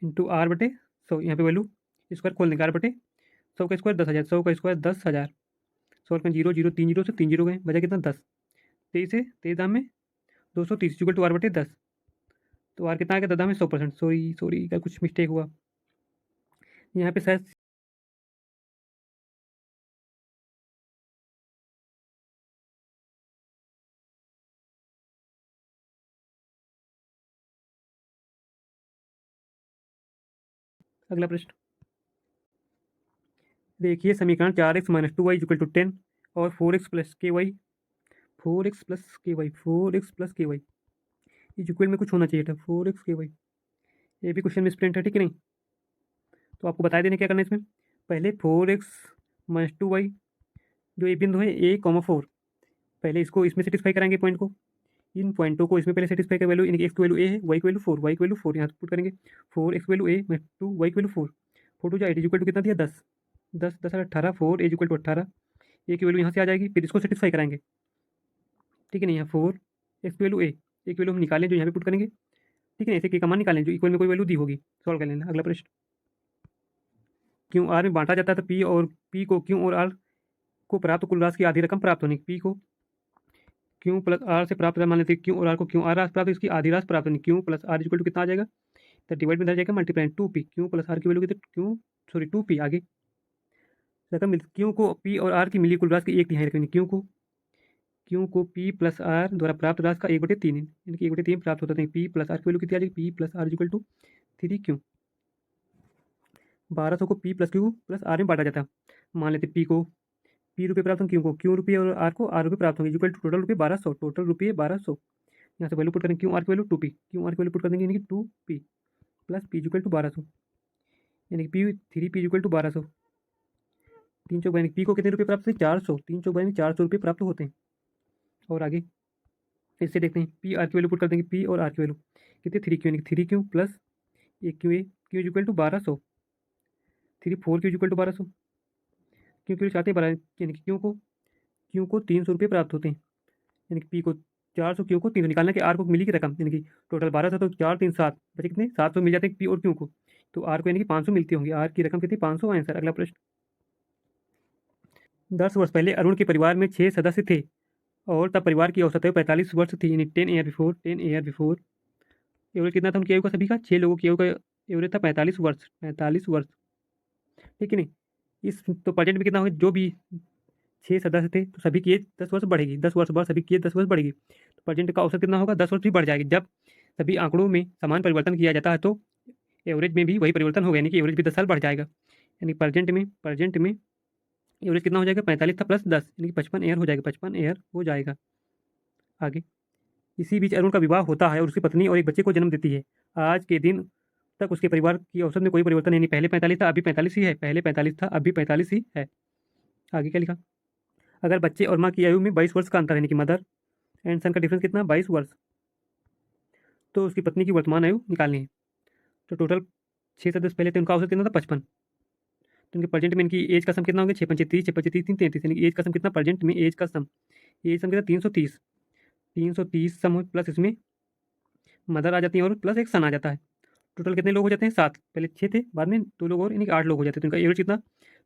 इंटू आर बटे 100, यहाँ पे वैल्यू स्क्वायर खोल देंगे, आर बटे 100 का स्क्वायर 10,000, 100 का स्क्वायर 10,000, 100 का 0 0 3 0 से 3 0 गए, बचा कितना 10, 23 से 23 दाम में 230 इक्वल टू आर बटे 10, तो आर कितना आ गया दादा में 100%, सॉरी सॉरी का कुछ मिस्टेक हुआ यहाँ पे शायद। अगला प्रश्न, देखिए समीकरण 4x minus 2y equal to 10 और 4x प्लस के वाई, 4x प्लस के वाई, 4x प्लस के वाई इज इक्वल में कुछ होना चाहिए था 4x के वाई, ये भी क्वेश्चन में स्प्लिंट है, ठीक है नहीं। तो आपको बता देने क्या करना है इसमें, पहले 4x माइनस 2y जो ए बिंदु है A, 4, पहले इसको इसमें सेटिस्फाई कराएंगे पॉइंट को, इन पॉइंटों को इसमें पहले सेटिस्फाई कर वैल्यू, इनकी एक्स की वैल्यू ए है, वाई की वैल्यू 4, वाई की वैल्यू 4 यहाँ पुट करेंगे, 4 एक्स वैल्यू ए में 2 वाई की वैल्यू 4, 4 टू जा 8 इक्वल टू कितना दिया 10, 10 10 18, 4 ए इक्वल टू 18, ए की वैल्यू यहाँ से आ जाएगी, फिर इसको सेटिस्फाई कराएंगे, ठीक है ना। यहाँ 4 एक्स की वैल्यू ए की वैल्यू हम निकालें जो यहाँ पे पुट करेंगे, ठीक है ना। ऐसे के कमान निकालें जो इक्वल में कोई वैल्यू दी होगी, सॉल्व कर लेना। अगला प्रश्न, क्यों आर में बांटा जाता है तो पी को क्यों और आर को प्राप्त कुल राशि की आधी रकम प्राप्त होनी, पी को क्यों प्लस आर से प्राप्त, मान लेते हैं क्यों और आर को क्यों आर राशि प्राप्त, इसकी आधी राशि प्राप्त होनी, क्यों प्लस आर इक्वल टू कितना आ जाएगा, तो डिवाइड में आ जाएगा मल्टीप्लाई 2p, क्यों प्लस आर की वैल्यू कितनी, क्यों सॉरी 2p आगे रकम, क्यों को पी और आर की मिली कुल राशि की 1/3 रखेंगे, क्यों को पी प्लस आर द्वारा प्राप्त राशि का 1/3 इनकी 1/3 प्राप्त होता है, पी प्लस आर की वैल्यू कितनी आ जाएगी, P plus R equal to 3 क्यों। 1200 को P plus Q plus R में बांटा जाता है, मान लेते पी को पी रुपये प्राप्त होंगे, क्यों को क्यों रुपये और आर को आर रुपये प्राप्त होंगे, इक्वल टू टोटल रुपये 1200, टोटल रुपये 1200, यहाँ से वैल्यू पुट करेंगे, क्यों आर की वैल्यू 2p, क्यों आर की वैल्यू पुट कर देंगे यानी कि 2p plus P equal to 1200, यानी कि पी 3p इक्वल टू 1200, 3 चौक यानी पी को कितने रुपये प्राप्त होते हैं 400, 3 चौक यानी 400 रुपये प्राप्त होते हैं। और आगे इससे देखते हैं, पी आर की वैल्यू पुट कर देंगे, पी और आर की वैल्यू कितने 3q यानी कि 3q प्लस एक Q A Q equal to 1200, 4q equal to 1200, क्यों क्यों चाहते हैं 12 यानी कि क्यों को 300 रुपये प्राप्त होते हैं, यानी कि पी को 400 क्यों को 300 निकालना कि आर को मिली की रकम, यानी कि टोटल 1200 तो 4 3 7 बचे कितने 700 मिल जाते हैं पी और क्यों को, तो आर को यानी कि 500 मिलती होंगी, आर की रकम कितनी 500 आंसर। अगला प्रश्न, 10 वर्ष पहले अरुण के परिवार में 6 सदस्य थे और तब परिवार की औसत आयु 45 वर्ष थी, यानी 10 ईयर बिफोर एवरेज कितना था उनकी आयु का, सभी का 6 लोगों की आयु का एवरेज था 45 वर्ष, 45 वर्ष, ठीक है नहीं। इस तो प्रेजेंट में कितना होगा, जो भी 6 सदस्य थे तो सभी की एज 10 वर्ष बढ़ेगी, 10 वर्ष बाद सभी की एज 10 वर्ष बढ़ेगी, तो प्रेजेंट का औसत कितना होगा 10 वर्ष भी बढ़ जाएगी। जब सभी आंकड़ों में समान परिवर्तन किया जाता है तो एवरेज में भी वही परिवर्तन होगा, यानी कि एवरेज भी 10 साल बढ़ जाएगा, यानी प्रेजेंट में एवरेज कितना हो जाएगा 45 था प्लस 10 यानी कि 55 ईयर हो जाएगा, 55 ईयर हो जाएगा। आगे, इसी बीच अरुण का विवाह होता है और उसकी पत्नी और एक बच्चे को जन्म देती है, आज के दिन तक उसके परिवार की औसत में कोई परिवर्तन नहीं, पहले 45 था अभी 45 ही है, पहले 45 था अभी 45 ही है। आगे क्या लिखा, अगर बच्चे और माँ की आयु में 22 वर्ष का अंतर है, यानी कि मदर एंड सन का डिफरेंस कितना 22 वर्ष, तो उसकी पत्नी की वर्तमान आयु निकालनी है, तो टोटल 6 सदस्य पहले थे उनका औसत कितना था 55, तो उनके प्रेजेंट में इनकी एज का सम कितना होगा 6 पंचे 30, 6 पंचे 30 33, यानी कि एज का सम कितना प्रेजेंट में एज का सम कितना 330, 330 सम हो प्लस इसमें मदर आ जाती है और प्लस एक सन आ जाता है, टोटल कितने लोग हो जाते हैं 7, पहले 6 थे बाद में 2 लोग और यानी कि 8 लोग हो जाते हैं, तो इनका एवरेज कितना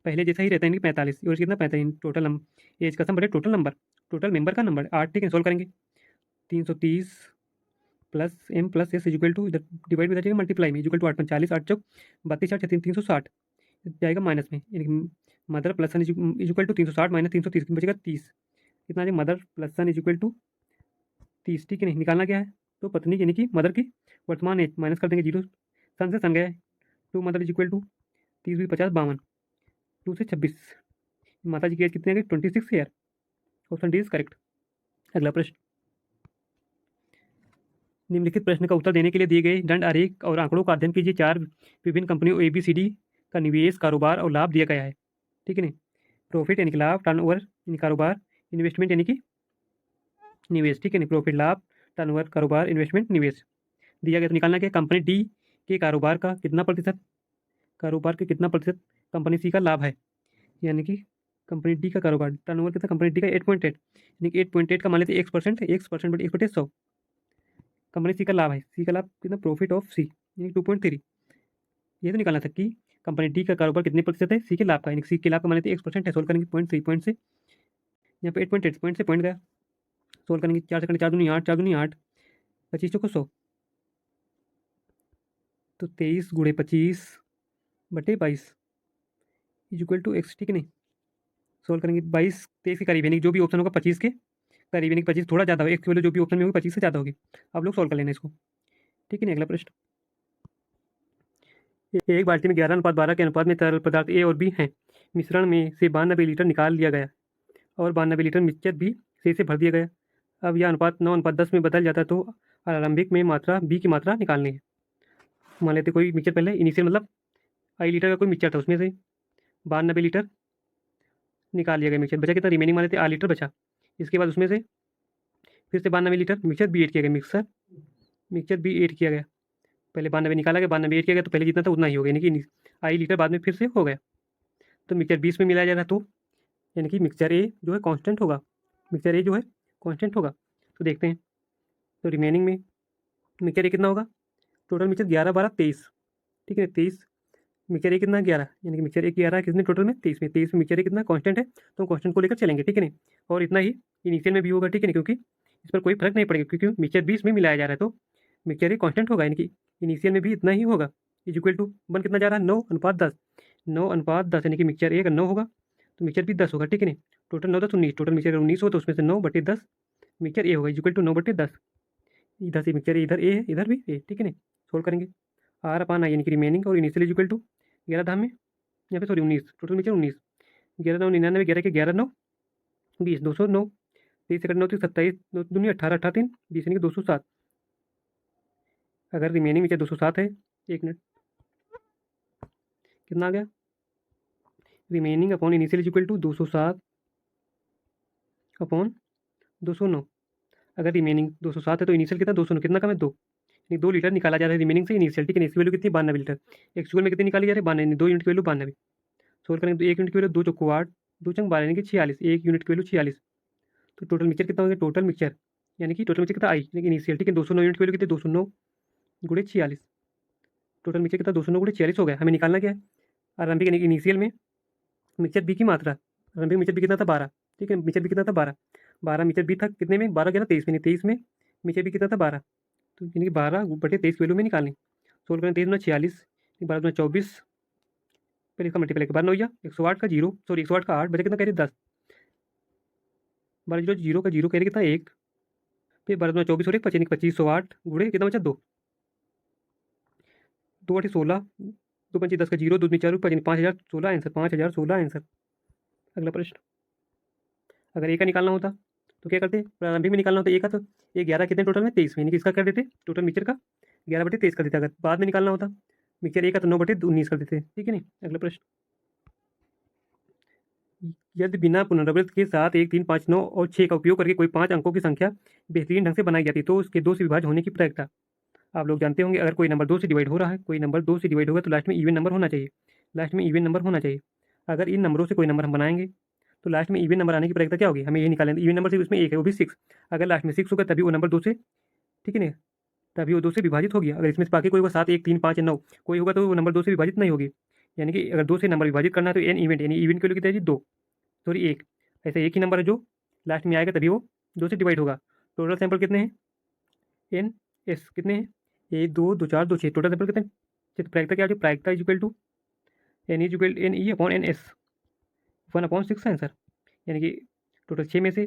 पहले जैसा ही रहता है, यानी कि 45, एवरेज कितना 45, टोटल एज का सम बटे टोटल मेंबर का नंबर 8, ठीक है सोल्व करेंगे, 330 plus M plus S equal to इधर डिवाइड में जाएगा मल्टीप्लाई में इक्वल टू 8 45 8 चौक 32 8 360 जाएगा माइनस में, यानी कि mother plus son equal to 360 minus 330 बचेगा 30, कितना आ जाएगा mother plus son equal to 30, ठीक है नहीं। निकालना क्या है, तो पत्नी की यानी कि मदर की वर्तमान एज माइनस कर देंगे 0, सन से सन गया है, 2 मदर इज इक्वल टू 30 भी 50 52, 2 से 26, माता जी की एज कितनी आ गई 26 year, option D is correct. अगला प्रश्न, निम्नलिखित प्रश्न का उत्तर देने के लिए दिए गए दंड आरेख और आंकड़ों का अध्ययन कीजिए, 4 विभिन्न कंपनियों ABCD का निवेश कारोबार और लाभ दिया गया है, ठीक है नहीं। प्रॉफिट यानी कि लाभ, टर्नओवर यानी कारोबार, इन्वेस्टमेंट यानी कि निवेश, ठीक है नहीं। प्रॉफिट लाभ, टर्नओवर कारोबार, इन्वेस्टमेंट निवेश दिया गया, तो निकालना क्या, कंपनी डी के कारोबार का कितना प्रतिशत कंपनी सी का लाभ है, यानी कि कंपनी डी का कारोबार टर्नओवर कितना कंपनी डी का 8.8, यानी कि 8.8 का मान लेते X% बटे 1/100, कंपनी सी का लाभ है, सी का लाभ कितना प्रॉफिट ऑफ सी यानी 2.3, ये तो निकालना था कि कंपनी डी का कारोबार कितने प्रतिशत है सी के लाभ का, यानी सी के लाभ का मान लेते 1% है, सोल्व करेंगे 0.3 पॉइंट से यहाँ पे 8.8 पॉइंट से पॉइंट गया, सोल्व करेंगे 4 सेकंड 4 दूनी 8 4 दूनी 8 25 को 100, तो 23 गुणे 25 बटे 22 इज इक्वल टू एक्स, ठीक है नहीं। सोल्व करेंगे 22 23 के करीब, यानी जो भी ऑप्शन होगा 25 के करीब, यानी 25 थोड़ा ज़्यादा होगा, एक्स की वैल्यू जो भी ऑप्शन में होगी 25 से ज़्यादा होगी, आप लोग सोल्व कर लेना इसको, ठीक है नहीं। अगला प्रश्न, एक बाल्टी में 11:12 के अनुपात में तरल पदार्थ ए और बी हैं, मिश्रण में से 92 लीटर निकाल लिया गया और 92 लीटर मिक्सचर भी से भर दिया गया, अब यह अनुपात 9:10 में बदल जाता है, तो आरंभिक में मात्रा बी की मात्रा निकालनी है। मान लेते कोई मिक्सचर पहले इनिशियल मतलब आई लीटर का कोई मिक्सचर था, उसमें से 92 लीटर निकाल लिया गया मिक्सचर, बचा कितना रिमेनिंग मान लेते 8 लीटर बचा, इसके बाद उसमें से फिर से 92 लीटर मिक्सचर बी एड किया गया, मिक्सचर बी एड किया गया। पहले 92 निकाला गया, 92 एड किया गया, तो पहले जितना था उतना ही हो गया, यानी कि आई लीटर बाद में फिर से हो गया। तो मिक्सचर 20 में मिलाया जा रहा है, तो यानी कि मिक्सचर ए जो है कांस्टेंट होगा, मिक्सचर ए जो है कांस्टेंट होगा। तो देखते हैं, तो रिमेनिंग में मिक्सचर ए कितना होगा, टोटल मिक्सचर 11 12 23, ठीक है 23, मिक्सचर ए कितना 11, यानी कि मिक्सचर ए 11 कितने टोटल में 23 में मिक्सचर ए कितना कांस्टेंट है, तो हम कांस्टेंट को लेकर चलेंगे, ठीक है नहीं। और इतना ही इनिशियल में भी होगा, ठीक है नहीं, क्योंकि इस पर कोई फर्क नहीं पड़ेगा, क्योंकि मिक्सचर 20 में मिलाया जा रहा है, तो मिक्सचर ए कांस्टेंट होगा, यानी कि इनिशियल में भी इतना ही होगा। इक्वल टू बन कितना जा रहा है 9:10, 9:10, यानी कि मिक्सचर ए अगर 9 होगा तो मिक्सचर भी 10 होगा, ठीक है नहीं। टोटल 9 10 19, टोटल मिक्सचर अगर 19 हो तो उसमें से 9/10 मिक्सचर ए होगा, इक्वल टू 9/10। इधर से मिक्सचर इधर ए है, इधर भी ए, ठीक है नहीं। सोल्व करेंगे, आर अपान आई यानी कि रिमेनिंग, और इनिशियल इक्वल टू 11 धाम में यहाँ पे सॉरी 19, टोटल मिक्सचर 19, 11 9 99, 11 के 11 9 20, 209, 30 सेकंड 9 30 27, 2 दूनी 18 18 3 20, यानी कि 207। अगर रिमेनिंग मिक्सचर 207 है, एक मिनट, कितना आ गया, remaining upon initial equal to 207 upon 209। अगर रिमेनिंग 207 है तो इनिशियल कितना 209, कितना कम है 2, यानी 2 लीटर निकाला जा रहा है रिमेनिंग से इनिशियल, ठीक है। इसकी वैल्यू कितनी 92 लीटर, एक्चुअल में कितनी निकाली जा रही है 92, 2 यूनिट की वैल्यू 92। सोल्व करेंगे तो 1 यूनिट की वैल्यू 2 चौको 8, 2 चंग 12, यानी कि 46, 1 यूनिट की वैल्यू 46। तो टोटल मिक्सचर कितना हो गया, टोटल मिक्सचर यानी कि टोटल मिक्सचर कितना आई, यानी कि इनिशियल, ठीक है 209 यूनिट की वैल्यू कितनी 209 गुणे 46, टोटल मिक्सचर कितना 209 गुणे 46 हो गया। हमें निकालना क्या है, आरंभिक यानी कि इनिशियल में मिक्सचर बी की मात्रा, आरंभिक मिक्सचर बी कितना था 12, ठीक है मिक्सचर बी कितना था 12, 12 मिक्सचर बी था कितने में 12 11 23 में, 23 में मिक्सचर बी कितना था 12, तो यानी कि 12/23 की वैल्यू में निकालनी। सोल्व करें 23 में 46, 12 में 24, फिर इसका मल्टीप्लाई के बाद 9 या 108 का जीरो, सॉरी 108 का 8 बचा कितना कह रहे 10, 12 जीरो जीरो का जीरो कह रहे कितना 1, फिर 12 में 24 हो रही 25, 2508 गुणे कितना बचा 2, 2 8 16, 2 5 10 का जीरो, 2 4 5016 आंसर, 5016 आंसर। अगला प्रश्न, अगर ए का निकालना होता तो क्या करते, प्रारंभिक में निकालना होता ए का, तो ये 11 कितने टोटल में 23 में, यानी कि इसका कर देते टोटल मिक्सचर का 11/23 कर देते। अगर बाद में निकालना होता मिक्सचर ए का तो 9/19 कर देते, ठीक है नहीं। अगला प्रश्न, यदि बिना पुनरावृत्त के साथ 1 3 5 9 और 6 का उपयोग करके कोई 5 अंकों की संख्या बेहतरीन ढंग से बनाई जाती तो उसके 2 से विभाज्य होने की प्रायिकता। आप लोग जानते होंगे, अगर कोई नंबर 2 से डिवाइड हो रहा है, कोई नंबर 2 से डिवाइड होगा तो लास्ट में इवन नंबर होना चाहिए, लास्ट में इवन नंबर होना चाहिए। अगर इन नंबरों से कोई नंबर हम बनाएंगे तो लास्ट में इवन नंबर आने की प्रायिकता क्या होगी, हमें ये निकालेंगे। इवन नंबर से उसमें एक है, वो भी 6, अगर लास्ट में 6 होगा तभी वो नंबर 2 से, ठीक है ना, तभी वो 2 से विभाजित होगी। अगर इसमें से बाकी कोई होगा 7 1 3 5 9 कोई होगा तो वो नंबर 2 से विभाजित नहीं होगी, यानी कि अगर 2 से नंबर विभाजित करना है तो एन इवेंट, यानी इवेंट के लिए कितना है 2, सॉरी 1, ऐसे एक ही नंबर है जो लास्ट में आएगा तभी वो 2 से डिवाइड होगा। टोटल सैंपल कितने हैं, एन एस कितने हैं, 1 2 2 4 2 6, टोटल सैंपल कितने हैं। तो प्रायिकता क्या होगी, प्रायिकता is equal to N is equal N E upon N S 1/6 answer, यानी कि टोटल 6 में से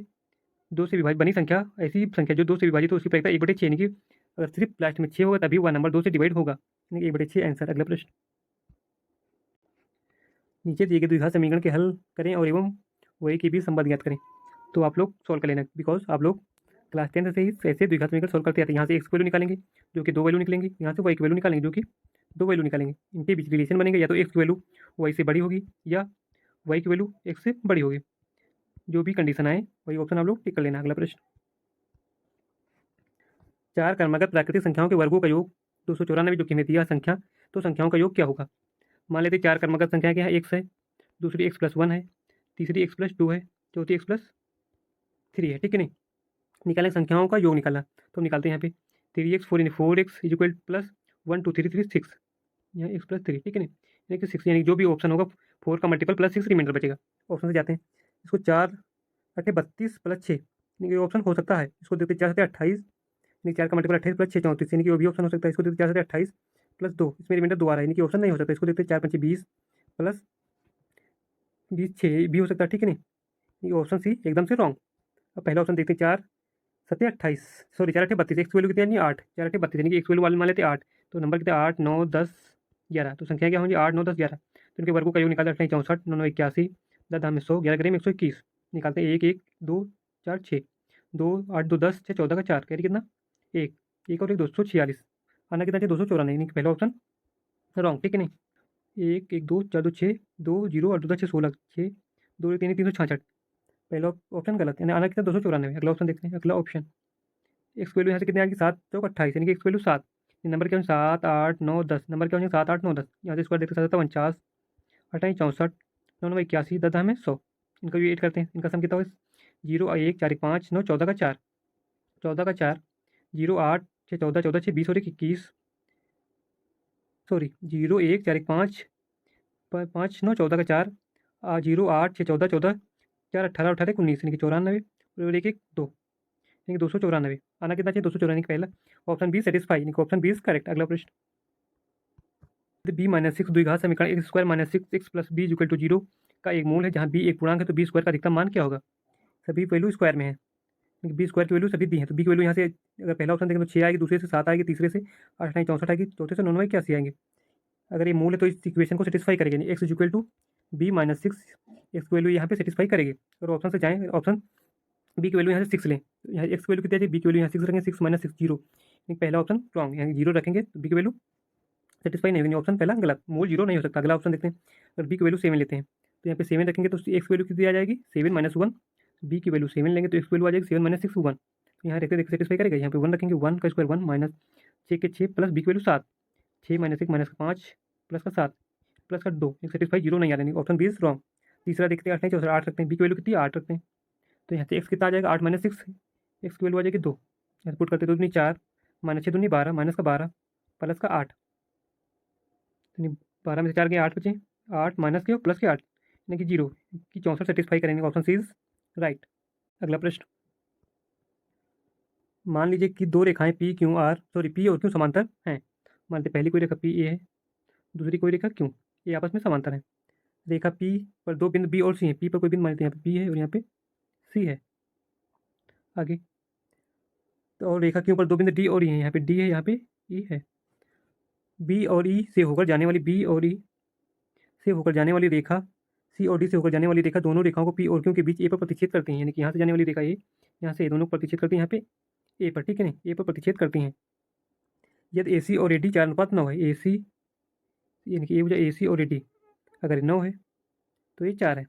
2 से विभाजित बनी संख्या, ऐसी संख्या जो 2 से विभाजित हो उसकी प्रायिकता 1/6, यानी कि अगर सिर्फ लास्ट में 6 होगा तभी वह नंबर 2 से डिवाइड होगा, यानी कि 1/6 आंसर। अगला प्रश्न, नीचे दिए गए द्विघात समीकरण के हल करें और एवं वही की भी संबंध ज्ञात करें। तो आप लोग सॉल्व कर लेना, बिकॉज आप लोग क्लास 10 से ही ऐसे द्विघात समीकरण सॉल्व करते आते हैं। यहाँ से एक्स की वैल्यू निकालेंगे जो कि 2 वैल्यू निकलेंगे, यहाँ से वाई की वैल्यू निकालेंगे जो कि 2 वैल्यू निकालेंगे, इनके बीच रिलेशन बनेंगे, या तो एक्स की वैल्यू वाई से बड़ी होगी या वाई की वैल्यू एक्स से बड़ी होगी, जो भी कंडीशन आए वही ऑप्शन आप लोग टिक कर लेना। अगला प्रश्न, 4 क्रमागत प्राकृतिक संख्याओं के वर्गों का योग 294 जो कि हमें दिया संख्या, तो संख्याओं का योग क्या होगा। मान लेते 4 क्रमागत संख्या क्या है, एक्स है, दूसरी x+1 है, तीसरी x+2 है, चौथी x+3 है, ठीक है नहीं। निकालें संख्याओं का योग निकालना, तो हम निकालते हैं यहाँ पे 3x 4x is equal plus 1 2 3 3 6, यहाँ x+3, ठीक है नहीं, यानी कि 6, यानी जो भी ऑप्शन होगा 4 का मल्टीपल प्लस 6 रिमाइंडर बचेगा। ऑप्शन से जाते हैं, इसको 4 8 32 प्लस 6, यानी कि ऑप्शन हो सकता है, इसको देखते 4 7 28, यानी 4 का मल्टीपल 28 प्लस 6 34, यानी कि वो भी ऑप्शन हो सकता है। इसको देखते 4 7 28 प्लस 2, इसमें रिमाइंडर 2 आ रहा है, यानी कि ऑप्शन नहीं हो सकता। इसको देखते 4 5 20 प्लस 20 6 भी हो सकता है, ठीक है नहीं, ये ऑप्शन सी एकदम से रॉन्ग। अब पहला ऑप्शन देखते हैं, 4 7 28, सॉरी 4 8 32, एक्स वैल्यू कितनी है 8, 4 8 32, यानी कि एक्स वैल्यू वाले मान लेते 8, तो नंबर कितना 8 9 10 11, तो संख्या क्या होंगी 8 9 10 11, तो इनके वर्गों का योग निकालते 28 64 9 9 81, 10 10 में 100, 11 करें 121, निकालते हैं 1 1 2 4 6, 2 8 2 10 6 14 का 4 कह रही कितना 1 1 और 1 246, आना कितना चाहिए 294, यानी कि पहला ऑप्शन रॉन्ग, ठीक है नहीं। 1 1 2 4 2 6 2 0 8 2 10 6 16 6 2 1 3 366, पहला ऑप्शन गलत, यानी आना कितना 294। अगला ऑप्शन देखते हैं, अगला ऑप्शन एक्स वैल्यू यहाँ से कितनी आएगी 7 चौक 28, यानी कि एक्स वैल्यू 7। नंबर क्या हो 7 8 9 10, नंबर क्या हो 7 8 9 10, यहाँ से स्क्वायर देखते 7 49 28 64 9 81, 10 हमें 100। इनका भी एड करते हैं, इनका सम कितना होगा 0 1 4 1 5 9 14 का 4, 14 का 4 0 8 6 14 14 6 20 और 21, सॉरी 0 1 4 1 5 5 9 14 का 4 0 8 6 14 14 4 18 18 19, यानी कि 94 और 1 1 2, यानी कि 294। आना कितना चाहिए 294 पहला ऑप्शन बी सेटिस्फाई, यानी कि ऑप्शन बी इज करेक्ट। अगला प्रश्न बी माइनस सिक्स द्विघात समीकरण X square minus six X plus B equal to zero का एक मूल है जहाँ बी एक पूर्णांक है, तो बी स्क्वायर का अधिकतम मान क्या होगा। सभी वैल्यू स्क्वायर में है, बी स्क्वायर की वैल्यू सभी दी है, तो बी की वैल्यू यहाँ से अगर पहला ऑप्शन देखें तो 6 आएगी, दूसरे से 7 आएगी, तीसरे से 8 64 आएगी, चौथे से 99 क्या आएंगे। अगर ये मूल है तो इस इक्वेशन को सेटिस्फाई करेगी, यानी X equal to B minus six, X की वैल्यू यहाँ पे सेटिस्फाई करेगी। और ऑप्शन से जाएँ, ऑप्शन बी की वैल्यू यहाँ से 6 लें, तो यहाँ एक्स की वैल्यू कितनी आ जाएगी, बी की वैल्यू यहाँ 6 रखेंगे, 6 माइनस 6 जीरो, पहला ऑप्शन रॉन्ग, यहाँ 0 रखेंगे तो बी की वैल्यू सेटिस्फाई नहीं होगी, ऑप्शन पहला गलत, मूल 0 नहीं हो सकता। अगला ऑप्शन देखते हैं, अगर बी की वैल्यू 7 लेते हैं तो यहाँ पे 7 रखेंगे तो एक्स की वैल्यू कितनी आ जाएगी 7 माइनस 1, बी की वैल्यू 7 लेंगे तो एक्स की वैल्यू आ जाएगी 7 माइनस 6 1, तो यहाँ देखते देखते सेटिस्फाई करेगा। यहाँ पे 1 रखेंगे, 1 का स्क्वायर 1 माइनस 6 के 6 प्लस बी की वैल्यू 7, 6 माइनस 1 माइनस 5 प्लस का 7 प्लस का 2, सेटिस्फाई 0 नहीं आ रहा, ऑप्शन बी इज रॉन्ग। तीसरा देखते हैं 8 नहीं 8 रखते हैं, बी की वैल्यू कितनी 8 रखते हैं, तो यहाँ से एक्स कितना आ जाएगा 8 माइनस 6, एक्स की वैल्यू आ जाएगी 2, यहाँ पुट करते 2 दूनी 4 माइनस 6 दूनी 12 माइनस का 12 प्लस का 8, यानी 12 में से 4 गए 8 बचे, 8 माइनस के प्लस के 8, यानी कि 0 की 64 सेटिस्फाई करेंगे, ऑप्शन सी इज राइट। अगला प्रश्न, मान लीजिए कि दो रेखाएं P Q R sorry P और क्यू समांतर हैं। मान लीजिए पहली कोई रेखा पी ए है, दूसरी कोई रेखा क्यू, ये आपस में समांतर है। रेखा पी पर दो बिंदु बी और सी है, पी पर कोई बिंदु मान लेते हैं, यहाँ पे पी है और यहाँ पे सी है। आगे तो और रेखा क्यू पर दो बिंदु डी और ई है, यहाँ पे डी है यहाँ पे ई है। बी और ई से होकर जाने वाली बी और ई से होकर जाने वाली रेखा सी और डी से होकर जाने वाली रेखा दोनों रेखाओं को पी और क्यू के बीच ए पर प्रतिच्छेद करती हैं, यानी कि यहाँ से जाने वाली रेखा ए यहाँ से दोनों को प्रतिच्छेद करती हैं यहाँ पे ए पर, ठीक है नहीं, ए पर प्रतिच्छेद करती हैं। यदि ए सी और ए डी 4:9 है, ए सी यानी कि ए बजा ए सी और ए डी अगर 9 है तो ये 4 है,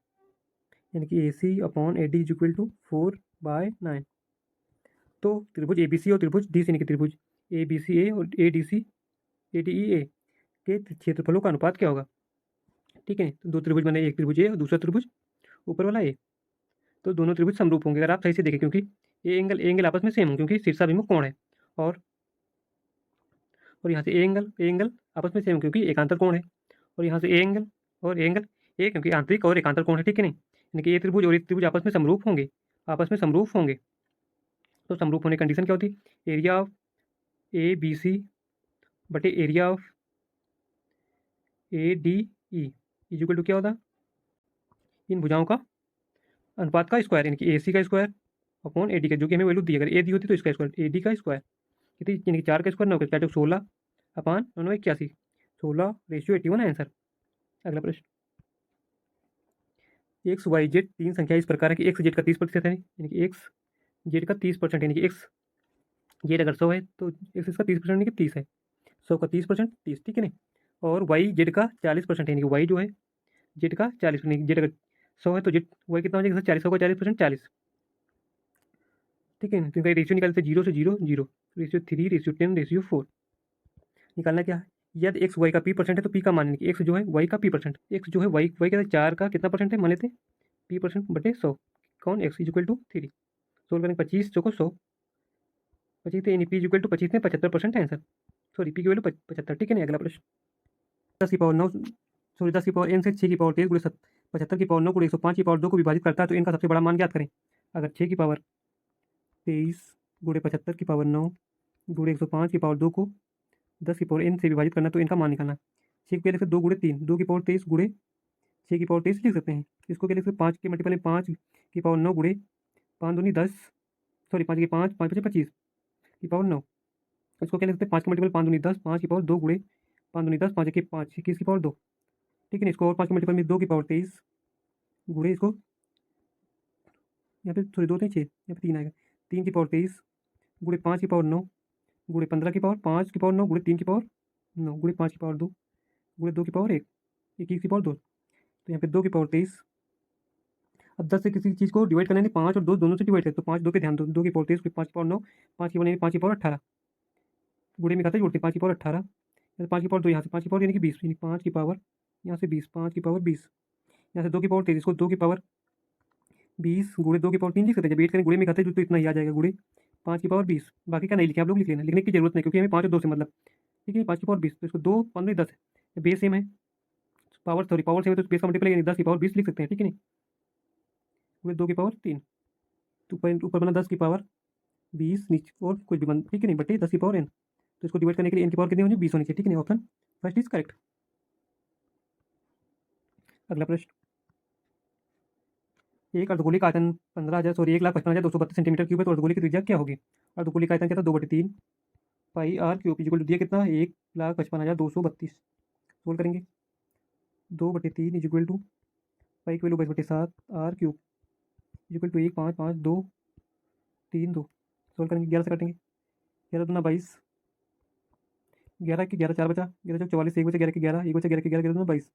यानी कि A C upon A D is equal to 4/9। तो त्रिभुज ए बी सी और त्रिभुज डी सी यानी कि त्रिभुज ए बी सी ए और A D C A D ई ए के क्षेत्रफलों का अनुपात क्या होगा। ठीक है, तो दो त्रिभुज बने, एक त्रिभुज ए और दूसरा त्रिभुज ऊपर वाला ए, तो दोनों त्रिभुज समरूप होंगे अगर आप सही से देखें, क्योंकि ए एंगल आपस में सेम होंगे क्योंकि शीर्षाभिमुख कोण है, और यहाँ से ए एंगल आपस में सेम क्योंकि एकांतर कोण है, और यहाँ से ए एंगल और ए एंगल ए क्योंकि आंतरिक और एकांतर कोण है, ठीक है नहीं, यानी कि ए त्रिभुज और एक त्रिभुज आपस में समरूप होंगे, आपस में समरूप होंगे। तो समरूप होने की कंडीशन क्या होती है, area of A B C बटे area of A D E is equal to क्या होता, इन भुजाओं का अनुपात का स्क्वायर, यानी कि ए सी का स्क्वायर अपॉन ए डी का, जो कि हमें वैल्यू दी, अगर ए दी होती तो इसका स्क्वायर, ए डी का स्क्वायर कितनी, यानी कि 4 का स्क्वायर 9 का स्क्वायर 16 अपान 9 81, 16:81 आंसर। अगला प्रश्न, एक्स वाई जेड तीन संख्या इस प्रकार है कि एक्स जेड का 30% है, यानी कि एक्स जेड का 30%, यानी कि एक्स जेड अगर 100 है तो एक्स इसका 30% यानी कि 30 है, 100 का 30% 30, ठीक है नहीं, और वाई जेड का 40% है, यानी कि वाई जो है जेड का 40%, जेड अगर 100 है तो जेड वाई कितना हो जाएगा 40, 100 का 40% 40, ठीक है ना। तो इनका रेशियो निकालते 0 से 0 0, रेशियो 3 रेशियो 10 रेशियो 4 निकालना क्या है, यदि एक्स वाई का पी% है तो पी का मान, कि एक्स जो है वाई का पी%, एक्स जो है वाई वाई का 4 का कितना परसेंट है मान लेते हैं पी% बटे 100, कौन X is equal to 3, solve करेंगे 25 चौको 100 25 यानी पी इज इक्वल टू 25 में 75% आंसर, सॉरी पी की वैल्यू 75, ठीक है नहीं। अगला प्रश्न, 10 की पावर 9 सॉरी 10 की पावर n से 6 की पावर 23 गुणे 75 की पावर 9 गुणे 105 की पावर 2 को विभाजित करता है तो इनका सबसे बड़ा मान ज्ञात करें। अगर 6 की पावर 23 गुणे 75 की पावर 9 गुणे 105 की पावर 2 को 10 की पावर n से विभाजित करना तो इनका मान निकालना। 6 की लिख 2 गुणे 3, 2 की पावर 23 गुणे 6 की पावर 23 लिख सकते हैं। इसको क्या लिख सकते 5 के मल्टीपल में 5 की पावर 9 गुणे 5 दूनी 10 सॉरी 5 की 5 5 25 की पावर 9, इसको क्या लिख सकते हैं 5 के मल्टीपल 5 दूनी 10 5 की पावर 2 गुणे 5 दूनी 10 5 के 5 21 की पावर 2, ठीक है ना। इसको और 5 के मल्टीपल में 2 की पावर 23 गुणे इसको यहाँ पे सॉरी 2 3 6 यहाँ पे 3 आएगा 3 की पावर 23 गुणे 5 की पावर 9 गुणे 15 की पावर 5 की पावर 9 गुणे 3 की पावर 9 गुणे 5 की पावर 2 गुणे 2 की पावर 1 21 की पावर 2, तो यहाँ पे 2 की पावर 23 अब 10 से किसी चीज़ को डिवाइड करना है 5 और 2 दोनों से डिवाइड करें, तो 5 2 के ध्यान दो, 2 की पावर 23, 5 की पावर 9, 5 की पावर 18, गुणे में खाता जोड़ते 5 की पावर 18, 5 की पावर 2 यहाँ से 5 की पावर यानी कि 20, यानी 5 की पावर यहाँ से 20, 5 की पावर 20, यहाँ से 2 की पावर 23 को 2 की पावर 20 गुणे 2 की पावर 3 लिख सकते हैं। जब एड करें गुणे में खाते तो इतना ही आ जाएगा, गुणे 5 की पावर 20, बाकी का नहीं लिखे, आप लोग लिख लेना, लिखने की जरूरत नहीं क्योंकि हमें 5 और 2 से मतलब, ठीक है। 5 की पावर 20, तो इसको 2 15 10 है, बेस सेम है, पावर सेम है तो बेस का मल्टीप्लाई यानी 10 की पावर 20 लिख सकते हैं, ठीक है नहीं, गुणे 2 की पावर 3, तो ऊपर बना 10 की पावर 20, नीचे और कुछ भी बन, ठीक है नहीं, बटे 10 की पावर n, तो इसको डिवाइड करने के लिए n की पावर कितनी होनी, 20 होनी चाहिए, ठीक है नहीं, ऑप्शन फर्स्ट इज करेक्ट। अगला प्रश्न, एक अर्धगोलिक आयतन 1,55,232 सेंटीमीटर क्यूब है, तो अर्धगोलिक की त्रिज्या क्या होगी। अर्धगोलिक आयतन क्या था, 2/3 पाई आर क्यूब इक्वल टू दिया कितना, 1,55,232, सोल्व करेंगे, 2/3 इक्वल टू पाई की value 22/7 R cube equal to 1,5,5,2,3,2, solve करेंगे, 11 से काटेंगे, 11 दूना 22, 11 के 11 4 बचा, 11 चौक 44, 1 बचा 11 के 11, 1 बचा 11 के 11, 11 दूना 22,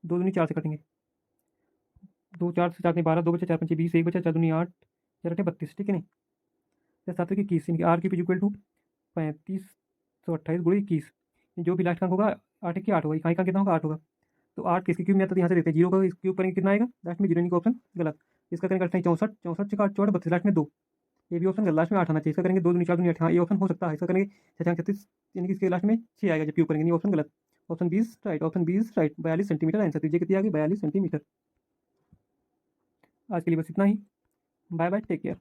2 दूनी 4 से काटेंगे, 2 4 से 4 नहीं 12, 2 बचा 4 5 20, 1 बचा 4 दूनी 8, 4 8 32, ठीक है नहीं, 7 की 21 यानी कि आर क्यूब इक्वल टू 3528 गुणे 21, जो भी लास्ट का अंक होगा 8 की 8 होगा, यहाँ का कितना होगा 8 होगा, तो 8 किसकी क्यूब में आता है यहाँ से देखते हैं, जीरो का क्यूब करेंगे कितना आएगा, लास्ट में जीरो, यानी कि ऑप्शन गलत। इसका करेंगे 64 64 से 8 32, लास्ट में 2, ये भी ऑप्शन गलत, लास्ट में 8 आना चाहिए, इसका करेंगे 2 दूनी 4 दूनी 8, हाँ ये ऑप्शन हो सकता है, इसका करेंगे 6 36 यानी कि इसके लास्ट में 6 आएगा जब क्यूब करेंगे, नहीं ऑप्शन गलत, option 20 right, option 20 right, 42 centimetre answer दीजिए, कितनी आ गई 42 सेंटीमीटर। आज के लिए बस इतना ही, बाय बाय, टेक केयर।